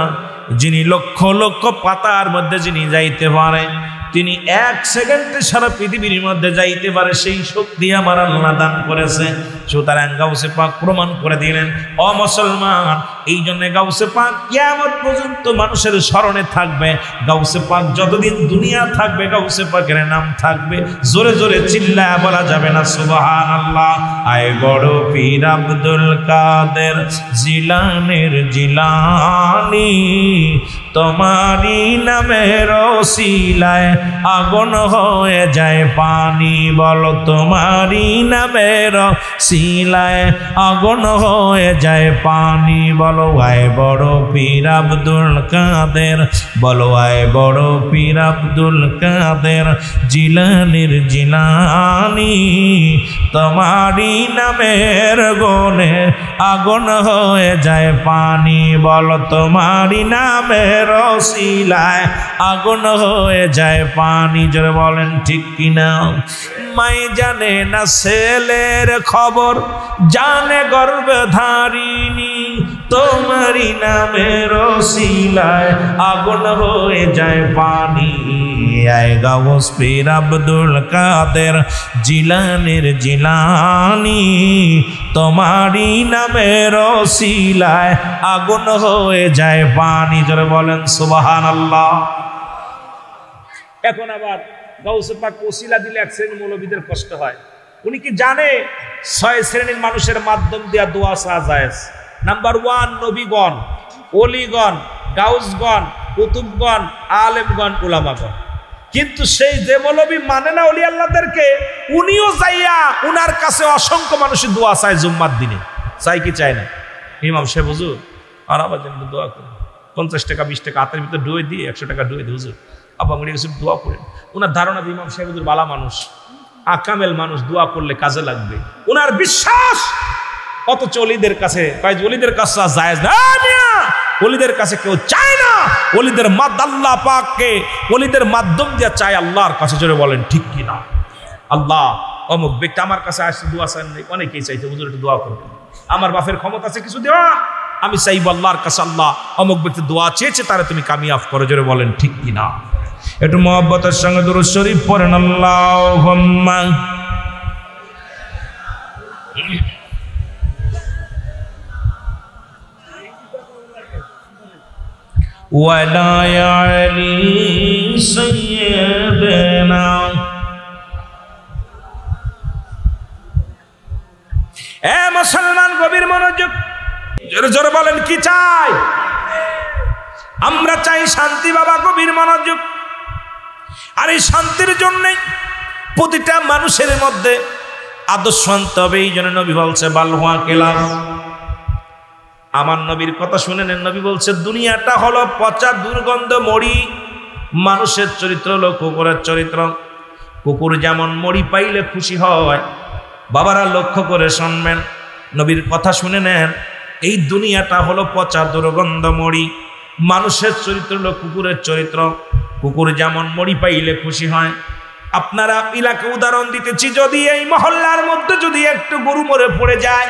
যিনি লক্ষ লক্ষ পাতার মধ্যে যিনি যাইতে পারেন, তিনি 1 সেকেন্ডে সারা পৃথিবীর মধ্যে যাইতে পারে, সেই শক্তি আমার আল্লাহ দান করেছে। সুতরাং গাউসে পাক প্রমাণ করে দিলেন, ও মুসলমান, এই জন্য গাউসে পাক কিয়ামত পর্যন্ত মানুষের স্মরণে থাকবে। গাউসে পাক যতদিন দুনিয়া থাকবে গাউসে পাকের নাম থাকবে। জোরে জোরে চিল্লায় বলা যাবে না সুবহানাল্লাহ? আয় বড় পীর আব্দুল কাদের জিলানীর জিলানী, তোমারি নামের ওসিলায় আগুন হয়ে যায় পানি। বলো তোমারি নামের ওসিলায় আগুন হয়ে যায় পানি। বলো আয় বড় পীর আব্দুল কাদের, বলো আয় বড় পীর আব্দুল কাদের জিলানীর জিলানী, তোমারি নামের গুণে আগুন হয়ে যায় পানি। বলো তোমারি নামের ওসিলায় আগুন হয়ে যায় পানি। জোরে বলেন ঠিক কিনা? মাই জানে না ছেলের খবর, জানে গর্ভধারিণী, তোমারি নামের ওসিলায় আগুন হয়ে যায় পানি। আয় গাউস পীর আব্দুল কাদের জিলানীর জিলানী, তোমারি নামের ওসিলায় আগুন হয়ে যায় পানি। জোরে বলেন সুবহানাল্লাহ। এখন আবার গাউসে পাক ওসিলা দিলে 1 শ্রেণীর মৌলবীদের কষ্ট হয়। উনি কি জানে 6 শ্রেণীর মানুষের মাধ্যম দিয়া দোয়া চাওয়া জায়েজ? নাম্বার 1 নবীগণ, ওলিগণ, গাউসগণ, কুতুবগণ, আলেমগণ, উলামাগণ। কিন্তু সেই যে মৌলবী মানে না ওলি আল্লাহদেরকে, উনিও যাইয়া উনার কাছে অসংখ্য মানুষের দোয়া চায় জুম্মার দিনে। চাই কি চায় না? ইমাম সাহেব হুজুর আর আবার যেন দোয়া করেন, 50 টাকা 20 টাকা হাতের ভিতরে ডুয়ে দিয়ে 100 টাকা ডুয়ে দিয়ে হুজুর আব্বা মনে গেছে দোয়া করেন। ওনার ধারণা যে ইমাম সাহেব হুজুর বালা মানুষ, আকামেল মানুষ, দোয়া করলে কাজে লাগবে। ওনার বিশ্বাস অথচ ওলিদের কাছে ওলিদের কাছে জায়েজ না, ওলিদের কাছে কেউ চায় না, ওলিদের আল্লাহ পাককে ওলিদের মাধ্যম দিয়ে চায় আল্লাহর কাছে। জোরে বলেন ঠিক কিনা? আল্লাহ অমুক ব্যক্তি আমার কাছে আসছে, দোয়া চান, অনেকেই চাইছে হুজুর একটু দোয়া করবেন, আমার বাপের ক্ষমতা আছে কিছু দেওয়া, আমি চাইব আল্লাহর কাছে আল্লাহ অমুক ব্যক্তি দোয়া চেয়েছে তারা তুমি কামিয়াব করো। জোরে বলেন ঠিক কিনা? একটু মহব্বতের সঙ্গে দুরূদ শরীফ পড়েন। আল্লাহুম্মা ওয়ালা আলি সাইয়্যিদিনা। এ মুসলমান গভীর মনোযোগ, জোরে জোরে বলেন কি চাই? আমরা চাই শান্তি বাবা, গভীর মনোযোগ। আর এই শান্তির জন্যই প্রতিটা মানুষের মধ্যে আদর্শ আনতে হবে। এই জন্য নবী বলছে বালহুয়া কেলাম, আমার নবীর কথা শুনে নেন। নবী বলছে দুনিয়াটা হলো পচা দুর্গন্ধ মড়ি, মানুষের চরিত্র হলো কুকুরের চরিত্র। কুকুর যেমন মড়ি পাইলে খুশি হয়, বাবারা লক্ষ্য করে শুনবেন, নবীর কথা শুনে নেন। এই দুনিয়াটা হলো পচা দুর্গন্ধ মড়ি, মানুষের চরিত্র হলো কুকুরের চরিত্র। কুকুর যেমন মড়ি পাইলে খুশি হয়। আপনারা এলাকা উদাহরণ দিতেছি, যদি এই মহল্লার মধ্যে যদি একটু গরু মরে পড়ে যায়,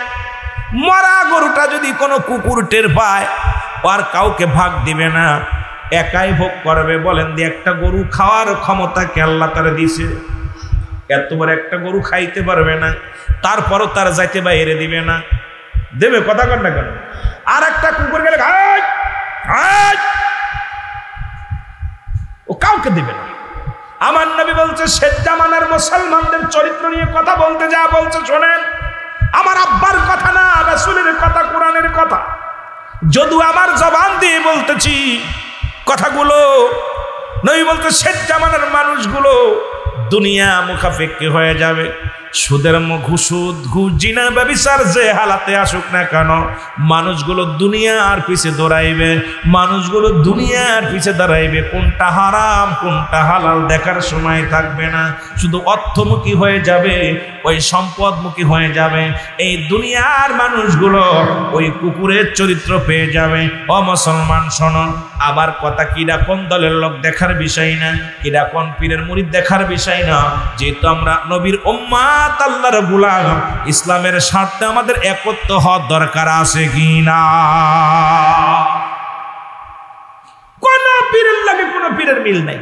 মরা গরুটা যদি কোনো কুকুর টের পায়, আর কাউকে ভাগ দিবে না, একাই ভোগ করবে। বলেন দিয়ে একটা গরু খাওয়ার ক্ষমতা কে আল্লাহ তারা দিছে? এত বড় একটা গরু খাইতে পারবে না, তারপরও তার যাইতে বাইরে দিবে না, দেবে? কথা কর না কেন? আর একটা কুকুর গেলে ও কাউকে দিবে না। আমার নবী বলছে শেষ জামানার মুসলমানদের চরিত্র নিয়ে কথা বলতে যা বলছে শোনেন, আমার আব্বার কথা না, রাসূলের কথা, কোরআনের কথা। যদিও আমার জবান দিয়ে বলতেছি কথাগুলো, নবী বলতে শেষ জামানার মানুষগুলো দুনিয়া মুখাফেক্ষি হয়ে যাবে। সুদের ঘুষুদ ঘুষ জিনা ব্যভিচার যে হালাতে আসুক না কেন, মানুষগুলো দুনিয়ার পিছে দৌড়াইবে, মানুষগুলো দুনিয়ার পিছে দাঁড়াইবে। কোনটা হারাম কোনটা হালাল দেখার সময় থাকবে না, শুধু অর্থমুখী হয়ে যাবে, ওই সম্পদমুখী হয়ে যাবে। এই দুনিয়ার মানুষগুলো ওই কুকুরের চরিত্র পেয়ে যাবে। ও মুসলমান শোনো, আমার কথা কিরা কোন দলের লোক দেখার বিষয় না, কিরা কোন পীরের মুরিদ দেখার বিষয় না। যেহেতু আমরা নবীর উম্মাত, আল্লাহর গোলাম, ইসলামের স্বার্থে আমাদের একত্র হওয়ার দরকার আছে কি না? কোন পীরের লাগে কোন পীরের মিল নাই,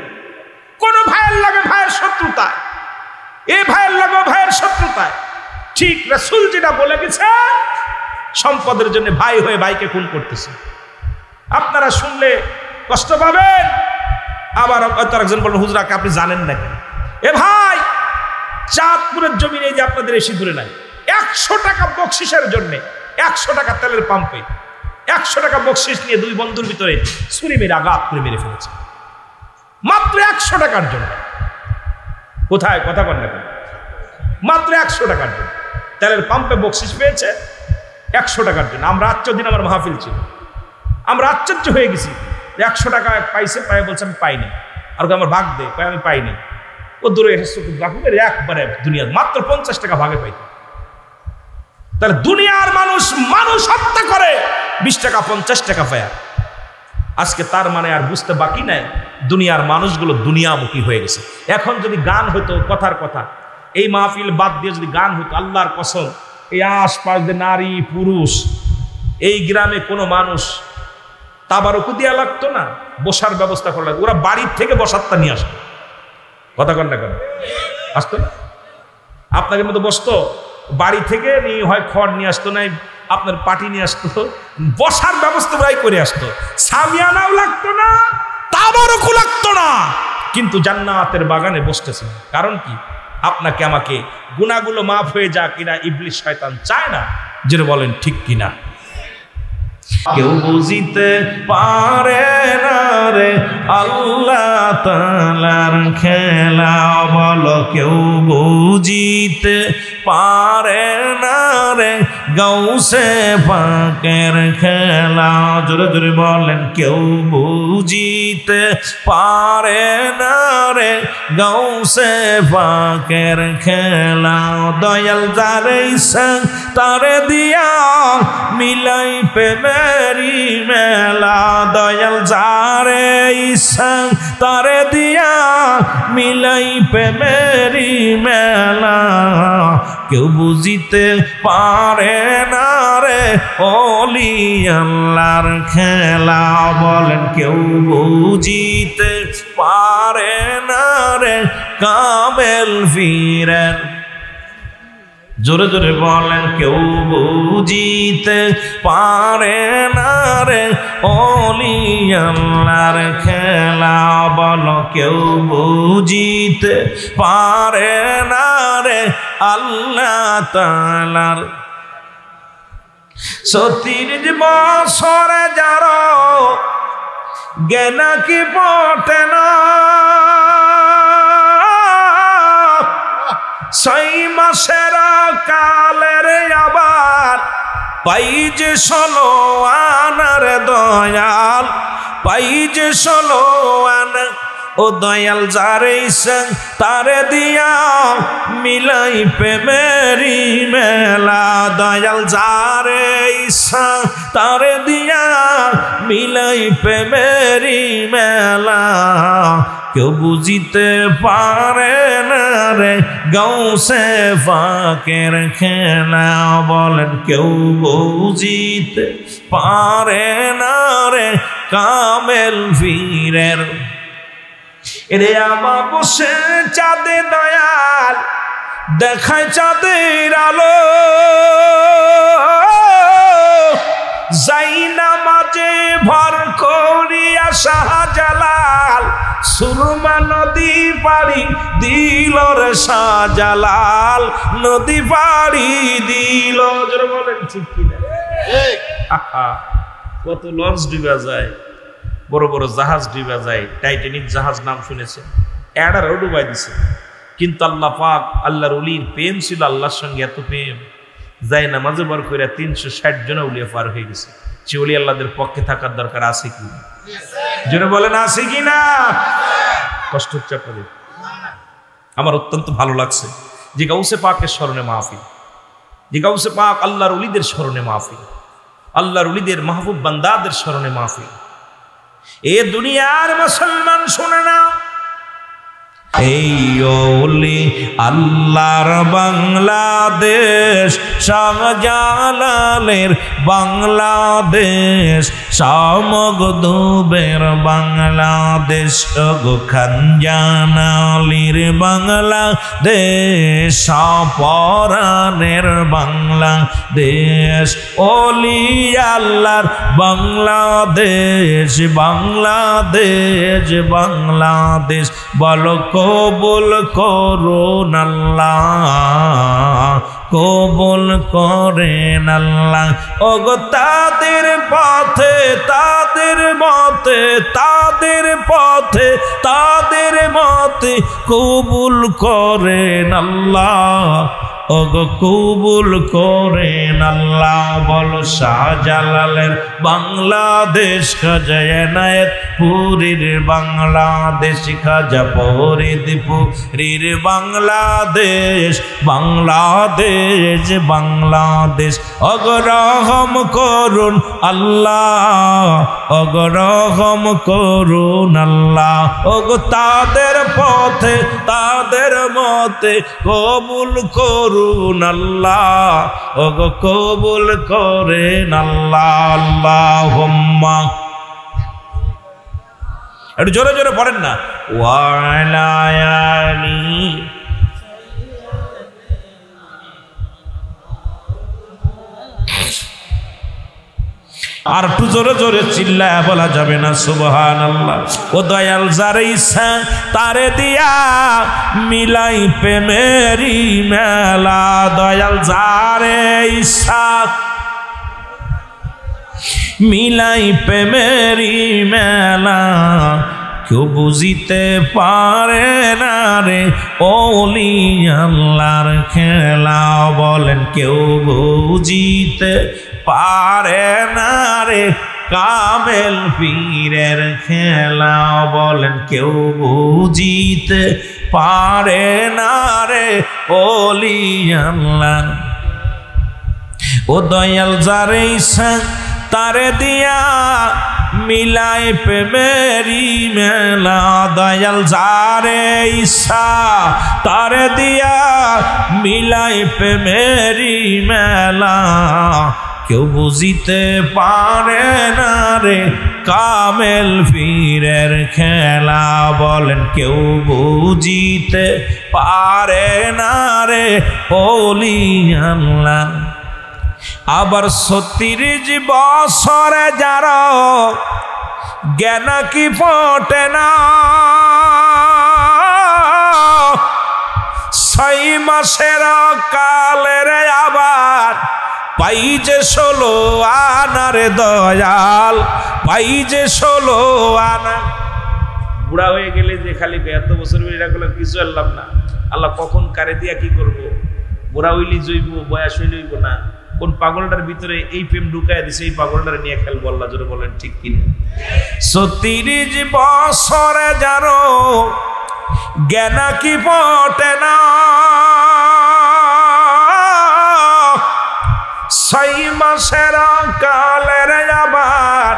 কোন ভাইয়ের লাগে ভাইয়ের শত্রুতায়, এ ভাইয়ের লাগে ভাইয়ের শত্রুতায়। ঠিক রাসূল যেটা বলে গেছে, সম্পদের জন্য ভাই হয়ে ভাইকে খুন করতেছে। আপনারা শুনলে কষ্ট পাবেন। আবার একজন বললেন হুজুরাকে আপনি জানেন না কেন? এ ভাই, চাঁদপুরের জমিনে যে আপনাদের এসে দূরে নাই, 100 টাকা বকশিসের জন্য, 100 টাকা তেলের পাম্পে 100 টাকা বকশিস নিয়ে দুই বন্ধুর ভিতরে ছুরি মেরে আঘাত করে মেরে ফেলেছে, মাত্র 100 টাকার জন্য। কোথায়? কথা বল না কেন? মাত্র 100 টাকার জন্য তেলের পাম্পে বকশিস পেয়েছে 100 টাকার জন্য। আমরা দিন আমার মাহফিল ছিল, আমরা আশ্চর্য হয়ে গেছি। 100 টাকা পাইছে, পাই বলছে আমি পাইনি। আর আমার ভাগ দে, পাই আমি পাইনি। ও দূরে এসে একবারে দুনিয়া মাত্র 50 টাকা ভাগে পাইত। তাহলে দুনিয়ার মানুষ হত্যা করে 20 টাকা 50 টাকা পায়। আজকে তার মানে আর বুঝতে বাকি নাই, দুনিয়ার মানুষগুলো দুনিয়ামুখী হয়ে গেছে। এখন যদি গান হতো, কথার কথা, এই মাহফিল বাদ দিয়ে যদি গান হতো, আল্লাহর কসম, এই আশপাশ দিয়ে নারী পুরুষ, এই গ্রামে কোনো মানুষ তাবারুকু দেওয়া লাগতো না, বসার ব্যবস্থা করা লাগতো। ওরা বাড়ির থেকে বসারটা নিয়ে আসতো। কথা কন না কেন? আসতো না? আপনাদের মতো বসতো, বাড়ি থেকে নিয়ে হয় খড় নিয়ে আসতো, নাই আপনার পাটি নিয়ে আসতো, বসার ব্যবস্থা ওরাই করে আসতো। সামিয়ানাও লাগতো না, তাবারুকু লাগতো না, কিন্তু জান্নাতের বাগানে বসতেছে। কারণ কি? আপনাকে আমাকে গুনাহগুলো মাফ হয়ে যাক, কিনা ইবলিস শয়তান চায় না। যেটা বলেন ঠিক কিনা? কেউ বুঝিতে পারে না রে আল্লাহ তাআলার খেলা, বলো কেউ বুঝিতে পারে না রে গাউসে পাকের খেলা। জোরে জোরে বলেন কেউ বুঝিতে পারে না রে গাউসে পাকের খেলা। দয়াল যারে ইচ্ছা তারে দিয়া মিলাই প্রেমেরি মেলা। দয়াল যারে ইচ্ছা তারে দিয়া মিলাই প্রেমেরি মেলা। কেউ বুঝিতে পারে না রে ওলি আল্লাহর খেলা। বলেন কেউ বুঝিতে পারে না রে কামেল ফিরের। জোরে জোরে বলেন কেউ বুঝিতে পারে না রে ওলি আল্লাহর খেলা। বলো কেউ বুঝিতে পারে না রে আল্লাহ তাআলার। ৩৬ বছরে যারা জ্ঞান কি পটে না, ৬ মাসের কালের আবার পাই যে ১৬ আনার দয়াল, পাই যে ১৬ আনা। ও দয়াল যারে ইচ্ছা তারে দিয়া মিলাই প্রেমেরি মেলা। দয়াল যারে ইচ্ছা তারে দিয়া মিলাই প্রেমেরি মেলা। কেউ বুঝিতে পারে না রে গাউসে পাকের খেলা। বলেন কেউ বুঝিতে পারে না রে কামেল ফিরের। এরে আমা বসে চাঁদে দয়াল দেখায় চাঁদের আলো, যাই না মাঝে ভর করিয়া শাহজালাল। সুরমা নদী পাড়ি দিল রে শাহজালাল, নদী পাড়ি দিল। জোরে বলেন ঠিক কিনা? কত লঞ্চ ডুবা যায়, বড় বড় জাহাজ ডুবা যায়। টাইটানিক জাহাজ নাম শুনেছেন, এডারও ডুবাই দিছে। কিন্তু আল্লাহ পাক আল্লাহর ওলির প্রেম ছিল, আল্লাহর সঙ্গে এত প্রেম যায় না মাঝে বার করে ৩৬০ জন উলিয়া পার হয়ে গেছে। সে ওলি আল্লাহদের পক্ষে থাকার দরকার আছে কি? জোরে বলেন আছে কি না? কষ্ট হচ্ছে আপনাদের? আমার অত্যন্ত ভালো লাগছে যে গাউসে পাকের স্মরণে মাহফিল, যে গাউসে পাক আল্লাহর ওলিদের স্মরণে মাহফিল, আল্লাহর ওলিদের মাহবুব বান্দাদের স্মরণে মাহফিল। এ দুনিয়ার মুসলমান শুনে না, এই ওলি আল্লাহর বাংলাদেশ, শাহজালালের বাংলাদেশ, শামগদুবের বাংলাদেশ, খানজানালির বাংলাদেশ, শাহপরানের বাংলাদেশ, ওলি আল্লাহর বাংলাদেশ, বাংলাদেশ, বাংলাদেশ। বলো কবুল করুন আল্লাহ, কবুল করেন আল্লাহ। ওগো তাদের পথে, তাদের মতে, তাদের পথে, তাদের মতে কবুল করেন আল্লাহ, ওগো কবুল করেন আল্লাহ। বলো শাহজালালের বাংলাদেশ, খাজা এনায়েত পুরীর বাংলাদেশ, খাজা ফরিদপুরীর বাংলাদেশ, বাংলাদেশ, বাংলাদেশ। ওগো রহম করুন আল্লাহ, ওগো রহম করুন আল্লাহ। ওগো তাদের পথে, তাদের মতে কবুল করুন আল্লাহ, ওগো কবুল করেন আল্লাহ। আল্লাহুম্মা, একটু জোরে জোরে পড়েন না। ওয়া আলা আলি, আর একটু জোরে জোরে চিল্লায় বলা যাবে না সুবহানাল্লাহ। ও দয়াল যারে ইচ্ছা তারে দিয়া মিলাই প্রেমেরি মেলা। দয়াল যারে ইচ্ছা মিলাই প্রেমেরি মেলা। কেউ বুঝিতে পারে না রে ওলি আল্লাহর খেলা। বলেন কেউ বুঝিতে পারে না রে কামেল পীরের খেলা। বলেন কেউ বুঝিতে পারে না রে ওলি আল্লাহ। ও দয়াল যারে ইচ্ছা তারে দিয়া মিলাই প্রেমেরি মেলা। দয়াল যারে ইচ্ছা তারে দিয়া মিলাই প্রেমেরি মেলা। কেউ বুঝিতে পারে না রে কামেল পীরের খেলা। বলেন কেউ বুঝিতে পারে না রে ওলি আল্লাহ। আবার ৩৬ বছরে যার জ্ঞান কি ফোটে না, ৬ মাসের কালের আবার পাই যে ১৬ আনার দয়াল, পাই যে ১৬ আনা। বুড়া হয়ে গেলে যে খালি এত বছর এটা করলাম কিছু আনলাম না, আল্লাহ কখন কারে দিয়া কি করব। বুড়া হইলি জৈব, বয়স হইলে হইব না। কোন পাগলটার ভিতরে এই প্রেম ঢুকায় দিছে, এই পাগলটার নিয়ে খেলবো। আল্লাহ জোরে বলেন ঠিক কিনা। ৩৬ বছরে জানো জ্ঞান কি পটে না, ৬ মাসের কালের আবার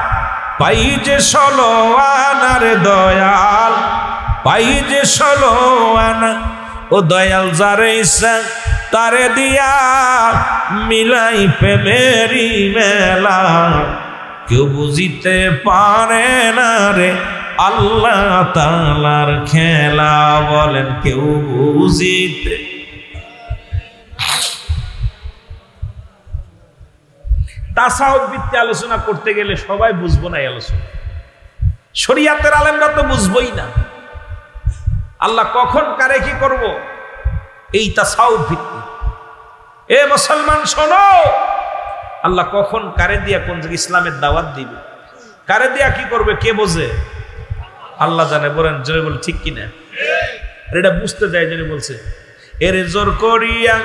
পাই যে ১৬ আনার দয়াল, পাই যে ১৬ আনা। ও দয়াল যারে ইচ্ছা তারে দিয়া মিলাই প্রেমেরি মেলা। কেউ বুঝিতে পারে না রে আল্লাহ তাআলার খেলা। বলেন কেউ বুঝিতে। তাসাউফ ভিত্তিক আলোচনা করতে গেলে সবাই বুঝবো না এই আলোচনা। শরিয়াতের আলেমরা তো বুঝবোই না আল্লাহ কখন কারে কি করব। এই তাসাউফ ভিত্তিক। এ মুসলমান শোনো, আল্লাহ কখন কারে দিয়া কোন জায়গায় ইসলামের দাওয়াত দিবে, কারে দিয়া কি করবে কে বোঝে? আল্লাহ জানে। বলেন জোরে বল ঠিক কিনা। এটা বুঝতে যায় জেনে বলছে, এর জোর করিয়া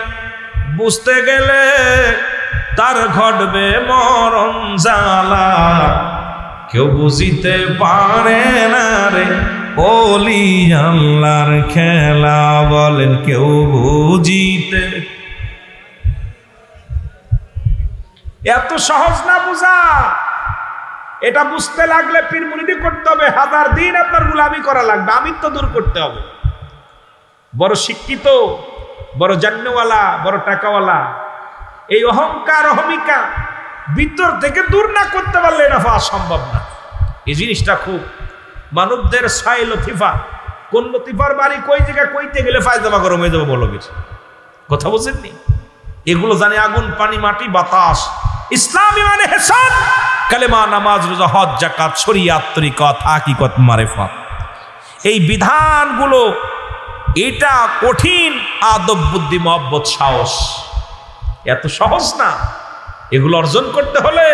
বুঝতে গেলে তার ঘটবে মরণ জ্বালা। কেউ বুঝিতে পারে না রে ওলি আল্লাহর খেলা। বলেন কেউ বুঝিতে। এত সহজ না বুঝা। এটা বুঝতে লাগলে পীর মুরিদি করতে হবে, 1000 দিন আপনার গোলামি করা লাগবে, আমিত্ব দূর করতে হবে। বড় শিক্ষিত, বড় জান্নওয়ালা, বড় টাকাওয়ালা, এই অহংকার অহমিকা ভিতর থেকে দূর না করতে পারলে এটা পাওয়া সম্ভব না। এই জিনিসটা খুব মানবদের ছাই লতিফা। কোন লতিফার বাড়ি কই জায়গায় কইতে গেলে ফায়দামা গরম হয়ে যাবে বলো কিছু কথা বুঝেননি। এগুলো জানে আগুন পানি মাটি বাতাস। ইসলামী মানে হেসান, কালেমা নামাজ রোজা হজ যাকাত শরিয়াত তরিকত হাকিকত মারিফাত। এই বিধানগুলো এটা কঠিন। আদব বুদ্ধি মহব্বত সাহস এত সহজ না। এগুলো অর্জন করতে হলে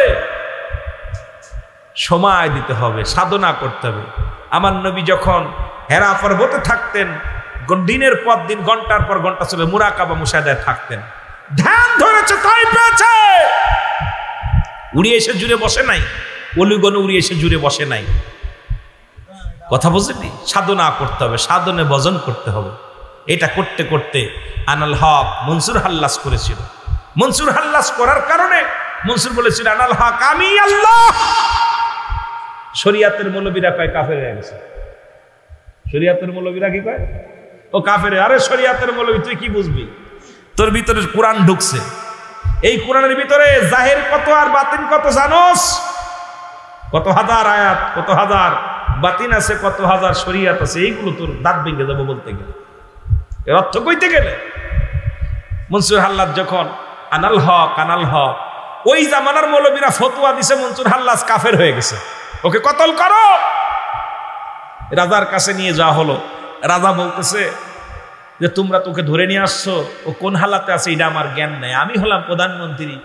সময় দিতে হবে, সাধনা করতে হবে। আমার নবী যখন হেরা পর্বতে থাকতেন, দিনের পর দিন ঘন্টার পর ঘন্টা চলে মুরাকাবা মুশাহাদায় থাকতেন। ধ্যান ধরেছে তাই পেয়েছে। উড়িয়ে এসে জুড়ে বসে নাই, অলিগণ উড়িয়ে এসে জুড়ে বসে নাই। কথা বুঝলি? সাধনা করতে হবে, সাধনে ভজন করতে হবে। এটা করতে করতে আনাল হক মনসুর হাল্লাস করেছিল। মনসুর হাল্লাস করার কারণে মনসুর বলেছিল আনাল হক আমি আল্লাহ। শরিয়াতের মৌলবীরা কয় কাফের হয়ে গেছে। শরিয়াতের মৌলবীরা কি কয়? ও কাফের। আরে শরিয়াতের মৌলবী তুই কি বুঝবি? তোর ভিতরে কোরআন ঢুকছে। এই কোরআনের ভিতরে জাহির কত আর বাতিন কত জানোস? কত হাজার আয়াত, কত হাজার বাতিন আছে, কত হাজার শরিয়াত আছে। এইগুলো তোর দাঁত ভেঙে যাবো বলতে গেলে, এর অর্থ কইতে গেলে। মনসুর হাল্লাস যখন আনাল হক আনাল হক, ওই জামানার মৌলবীরা ফতোয়া দিছে মনসুর হাল্লাস কাফের হয়ে গেছে, ওকে কতল করো। রাজার কাছে নিয়ে যাওয়া হলো। রাজা বলতেছে যে তোমরা তোকে ধরে নিয়ে আসছো, ও কোন হালাতে আছে এটা আমার জ্ঞান নাই। আমি হলাম প্রধানমন্ত্রী,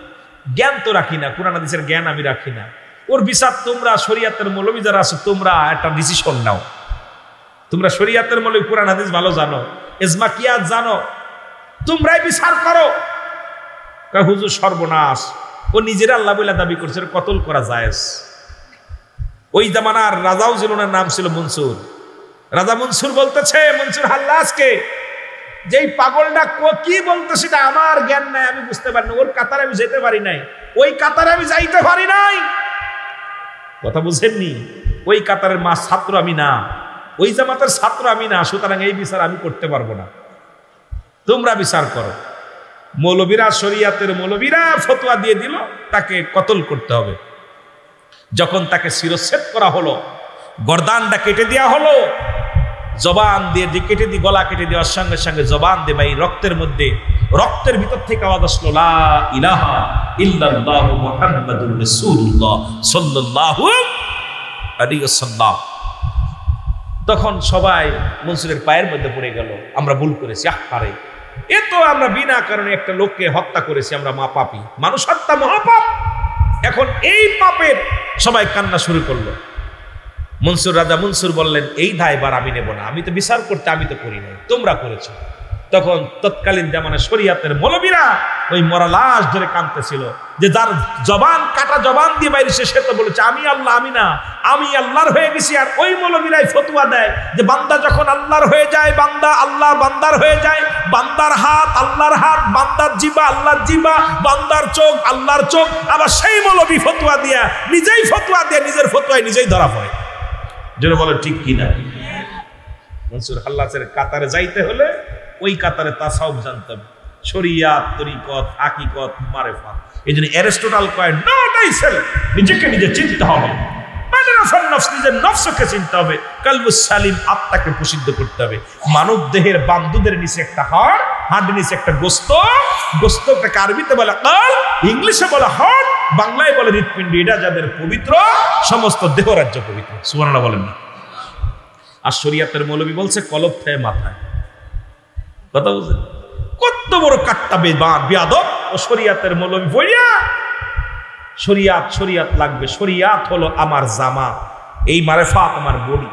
জ্ঞান তো রাখি না, কোরআন হাদিসের জ্ঞান আমি রাখি না। ওর বিচার তোমরা শরিয়াতের মৌলবী যারা আছো তোমরা একটা ডিসিশন নাও। তোমরা শরীয়তের মৌলবি, কুরআন হাদিস ভালো জানো, ইজমা কিয়াস জানো, তোমরাই বিচার করো। কয় হুজুর সর্বনাশ, ও নিজের আল্লাহ বলে দাবি করছে, কতল করা জায়েজ। ওই জামানার রাজাও ছিল, ওনার নাম ছিল মনসুর। রাজা মনসুর বলতেছে, মনসুর হাল্লাজকে, যেই পাগলটা কি বলতো সেটা আমার জ্ঞান নাই, আমি বুঝতে পারি না, ওর কাতারে আমি যেতে পারি নাই, ওই কাতারে আমি যাইতে পারি নাই। কথা বুঝেননি? ওই কাতারের মা ছাত্র আমি না, ওই জামাতের ছাত্র আমি না, সুতরাং এই বিচার আমি করতে পারবো না, তোমরা বিচার করো। মৌলবীরা, শরীয়তের মৌলবীরা ফতোয়া দিয়ে দিল তাকে কতল করতে হবে। যখন তাকে শিরচ্ছেদ করা হলো, গর্দানটা কেটে দেওয়া হলো, জবান দিয়ে কেটে দিয়ে গলা কেটে দেওয়ার সঙ্গে সঙ্গে জবান দিয়ে ভাই রক্তের মধ্যে, রক্তের ভিতর থেকে আওয়াজ আসলো, লা ইলাহা ইল্লাল্লাহু মুহাম্মাদুর রাসূলুল্লাহ সাল্লাল্লাহু আলাইহি ওয়াসাল্লাম। তখন সবাই মনসুরের পায়ের মধ্যে পড়ে গেল, আমরা ভুল করেছি, আরে এ তো আমরা বিনা কারণে একটা লোককে হত্যা করেছি, আমরা মা পাপী, মানুষ হত্যা মহাপাপ। এখন এই পাপের সবাই কান্না শুরু করলো। মনসুর, রাজা মনসুর বললেন, এই দায়ভার আমি নেব না, আমি তো বিচার করতে আমি তো করি নাই, তোমরা করেছো। তখন তৎকালীন জামানে শরীয়তের মৌলবীরা ওই মরা লাশ ধরে কাঁদতেছিল, যে যার জবান কাটা জবান দিয়ে বাইরে সে তো বলেছে আমি আল্লাহ, আমি না, আমি আল্লাহর হয়ে গেছি। আর ওই মৌলবীরাই ফতোয়া দেয় যে বান্দা যখন আল্লাহর হয়ে যায়, বান্দা আল্লাহ বান্দার হয়ে যায়, বান্দার হাত আল্লাহর হাত, বান্দার জিবা আল্লাহর জিবা, বান্দার চোখ আল্লাহর চোখ। আবার সেই মৌলবী ফতোয়া দিয়া নিজেই ফতোয়া দিয়ে নিজের ফতোয়ায় নিজেই ধরা পড়ে। যেন বলে ঠিক কিনা? মনসুর হাল্লাজের কাতারে যাইতে হলে ওই কাতারে তাসাউফ জানতে হবে, শরিয়াত, তরিকত, হাকিকত, মারেফাত। এই জন্য অ্যারিস্টটল কয়, নট আই সেলফ, নিজেকে নিজে চিনতে হবে, নিজের নফসকে চিনতে হবে, কালবুস সালিম, আত্মাকে প্রসিদ্ধ করতে হবে। মানব দেহের বান্দুদের নিচে একটা হাড়, হাড়ের নিচে একটা গোস্ত, গোস্তটাকে আরবিতে বলে কাল, ইংলিশে বলে হার্ট, বাংলায় বলে হৃৎপিণ্ড। এটা যাদের পবিত্র, সমস্ত দেহ রাজ্য পবিত্র। সুবহানাল্লাহ বলেন না? আর শরীয়তের মৌলবী বলছে কলব থেকে মাথায়। কথা বুঝলেন? কত বড় কাট্টা বেয়াদব ও শরীয়তের মৌলবী বইয়া শরিয়াত, শরিয়াত লাগবে, শরিয়াত হলো আমার জামা, এই মারেফাত আমার বডি।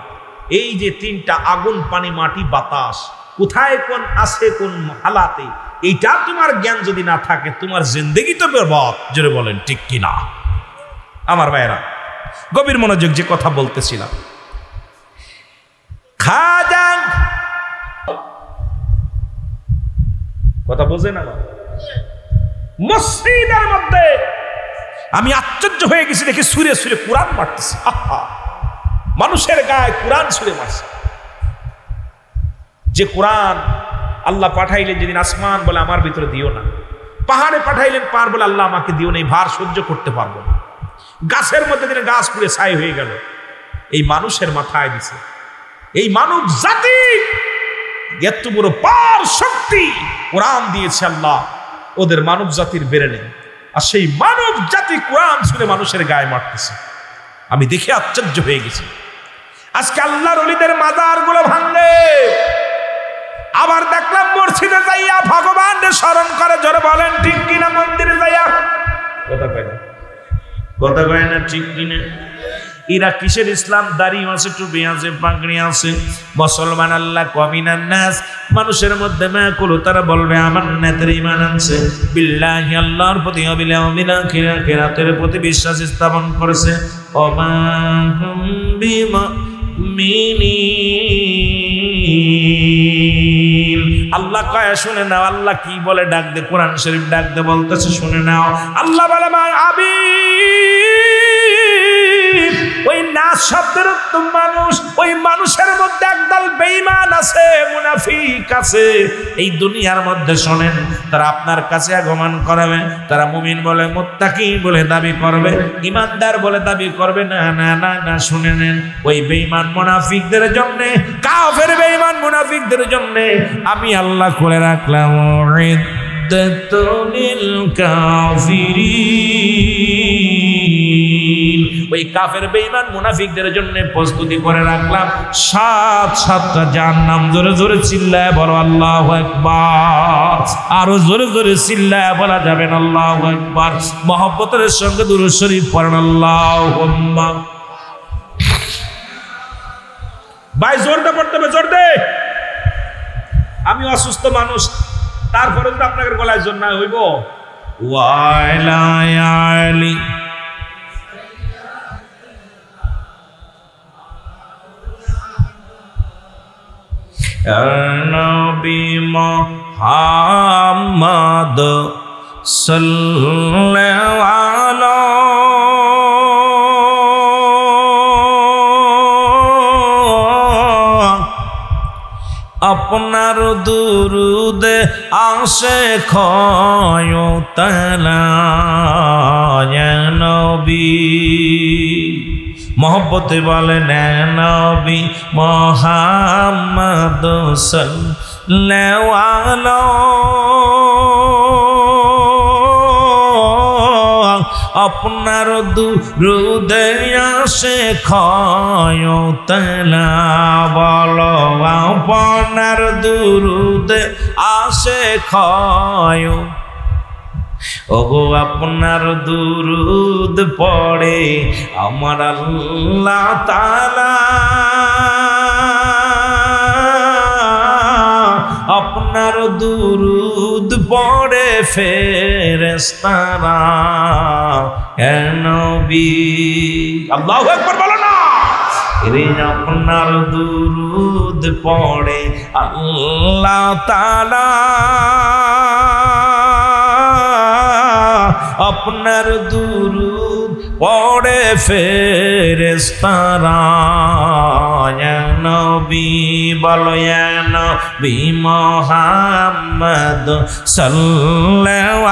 এই যে তিনটা আগুন, পানি, মাটি, বাতাস, কোথায় কোন আছে কোন হালাতে, এইটা তোমার জ্ঞান যদি না থাকে তোমার জিন্দেগি তো বরবাদ। জোরে বলেন ঠিক কিনা? আমার ভাইয়েরা, গভীর মনোযোগ যে কথা বলতেছিলাম, খাজা কথা বোঝে না, মসজিদের মধ্যে আমি আশ্চর্য হয়ে গেছি দেখি সুরে সুরে কোরআন মারতেছে। মানুষের গায়ে কোরআন সুরে মারছে। যে কোরআন আল্লাহ পাঠাইলেন যেদিন আসমান বলে আমার ভিতরে দিও না, পাহাড়ে পাঠাইলেন পাহাড় বলে আল্লাহ আমাকে দিও না, এই ভার সহ্য করতে পারবো না, গাছের মধ্যে দিনে গাছ পুড়ে ছাই হয়ে গেল, এই মানুষের মাথায় দিছে। এই মানব জাতি এত বড় পার শক্তি কোরআন দিয়েছে আল্লাহ ওদের মানব জাতির বেড়ে নেই, আর সেই মানব জাতি কোরআন শুনে মানুষের গায়ে মারতেছে। আমি দেখে আশ্চর্য হয়ে গেছি। আজকে আল্লাহর ওলিদের মাজার গুলো ভাঙলে, আবার দেখলাম মসজিদে যাইয়া ভগবানের স্মরণ করে। জোরে বলেন ঠিক কিনা? মন্দিরে যাইয়া কথা কয় না, কথা কয় না, ঠিক কিনা? এরা কিসের ইসলাম? দাড়ি আছে, টুপি আছে, পাগড়ি আছে। মুসলমান আল্লাহ কমিনান নাস, মানুষের মধ্যে মাকুল, তারা বলবে আমার নেতার ঈমান আনছে, বিল্লাহি আল্লাহর প্রতি, অবিল ইয়াউমিল আখির, আখিরাতের প্রতি বিশ্বাস স্থাপন করেছে। ওমা হুম বিমুমিনিন। আল্লাহ কয় শুনে নাও, আল্লাহ কি বলে ডাক দে, কোরআন শরীফ ডাক দে বলতেছে, শুনে নাও। আল্লাহ বলে আবি, ওই নাস শব্দের উত্তম মানুষ, ওই মানুষের মধ্যে একদল বেঈমান আছে, মুনাফিক আছে। এই দুনিয়ার মধ্যে শোনেন, তারা আপনার কাছে আগমন করবে, তারা মুমিন বলে, মুত্তাকি বলে দাবি করবে, ইমানদার বলে দাবি করবে। না না না না, শুনে নেন, ওই বেঈমান মুনাফিকদের জন্য, কাফের বেঈমান মুনাফিকদের জন্য আমি আল্লাহ করে রাখলাম উইদ্দাতুল কাফিরিন। ওই কাফের বেঈমান মুনাফিকদের জন্য প্রস্তুতি করে রাখলাম 7-7টা জাহান্নাম। জোরে জোরে চিল্লায় বলো আল্লাহু আকবার। আরো জোরে জোরে চিল্লায় বলা যাবে না আল্লাহু আকবার। মহব্বতের সঙ্গে দুরূদ শরীফ পড়েন আল্লাহুম্মা। ভাই জোর দে পড়তে হবে, জোর দে। আমি অসুস্থ মানুষ, তারপরে যদি আপনাদের গলায় জোর না হইব। ওয়াইলায়ালি নবী মুহাম্মদ সাল্লাল্লাহু আপনার দুরুদ আসে খয়তালা ইয়া নবী। মোহব্বতে বলেন নবী মুহাম্মদ সাল্লাল্লাহু আপনার দুরুদে আসে খয়তালা বলো আপনার দুরুদে আসে খয়। ওগো আপনার দুরুদ পড়ে আমার আল্লাহ তাআলা, আপনার দুরুদ পড়ে ফেরেশতারা হে নবী। আল্লাহু আকবার বলো না। রে আপনার দুরুদ পড়ে আল্লাহ তাআলা, আপনার দুরুদ পড়ে ফেরেশতারা ইয়া নবী বলো ইয়া নবী মুহাম্মদ সাল্লাল্লাহু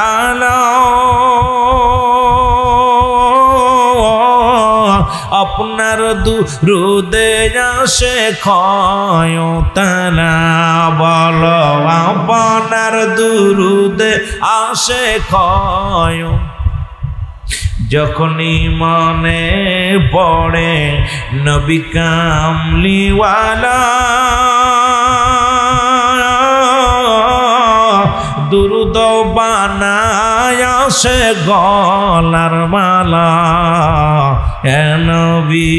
আপনার দুরুদে আসে খয়তালা বলো আপনার দুরুদে আসে খয়। যখনই মনে পড়ে নবী কামলিওয়ালা, দুরুদ বানায় আসে গলার মালা হে নবী।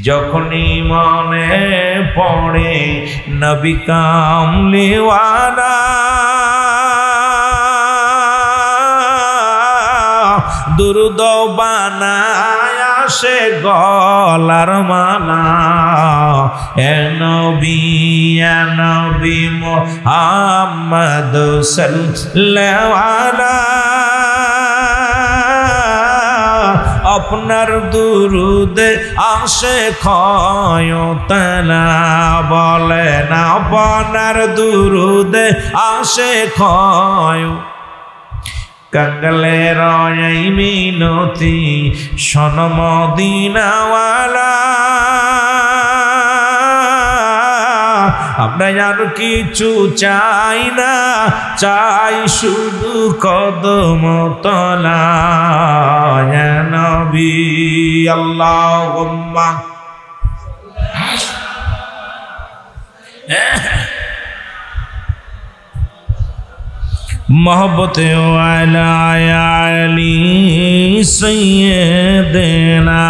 যখনই মনে পড়ে নবী কামলিওয়ালা, দুরুদ বানায় আসে গলার মালা হে নবী ইয়া নবী মুহাম্মদ সাল্লাল্লাহু আপনার দুরুদে আসে খয়তালা বলেন আপনার দুরুদে আসে খয়। কাঙ্গালের এই মিনতি শোন মদিনাওয়ালা, আমরা আর কিছু চাই না, চাই শুধু কদম তলা ইয়া নবী। আল্লাহুম্মা मोहब्बते वाला आली सैयदना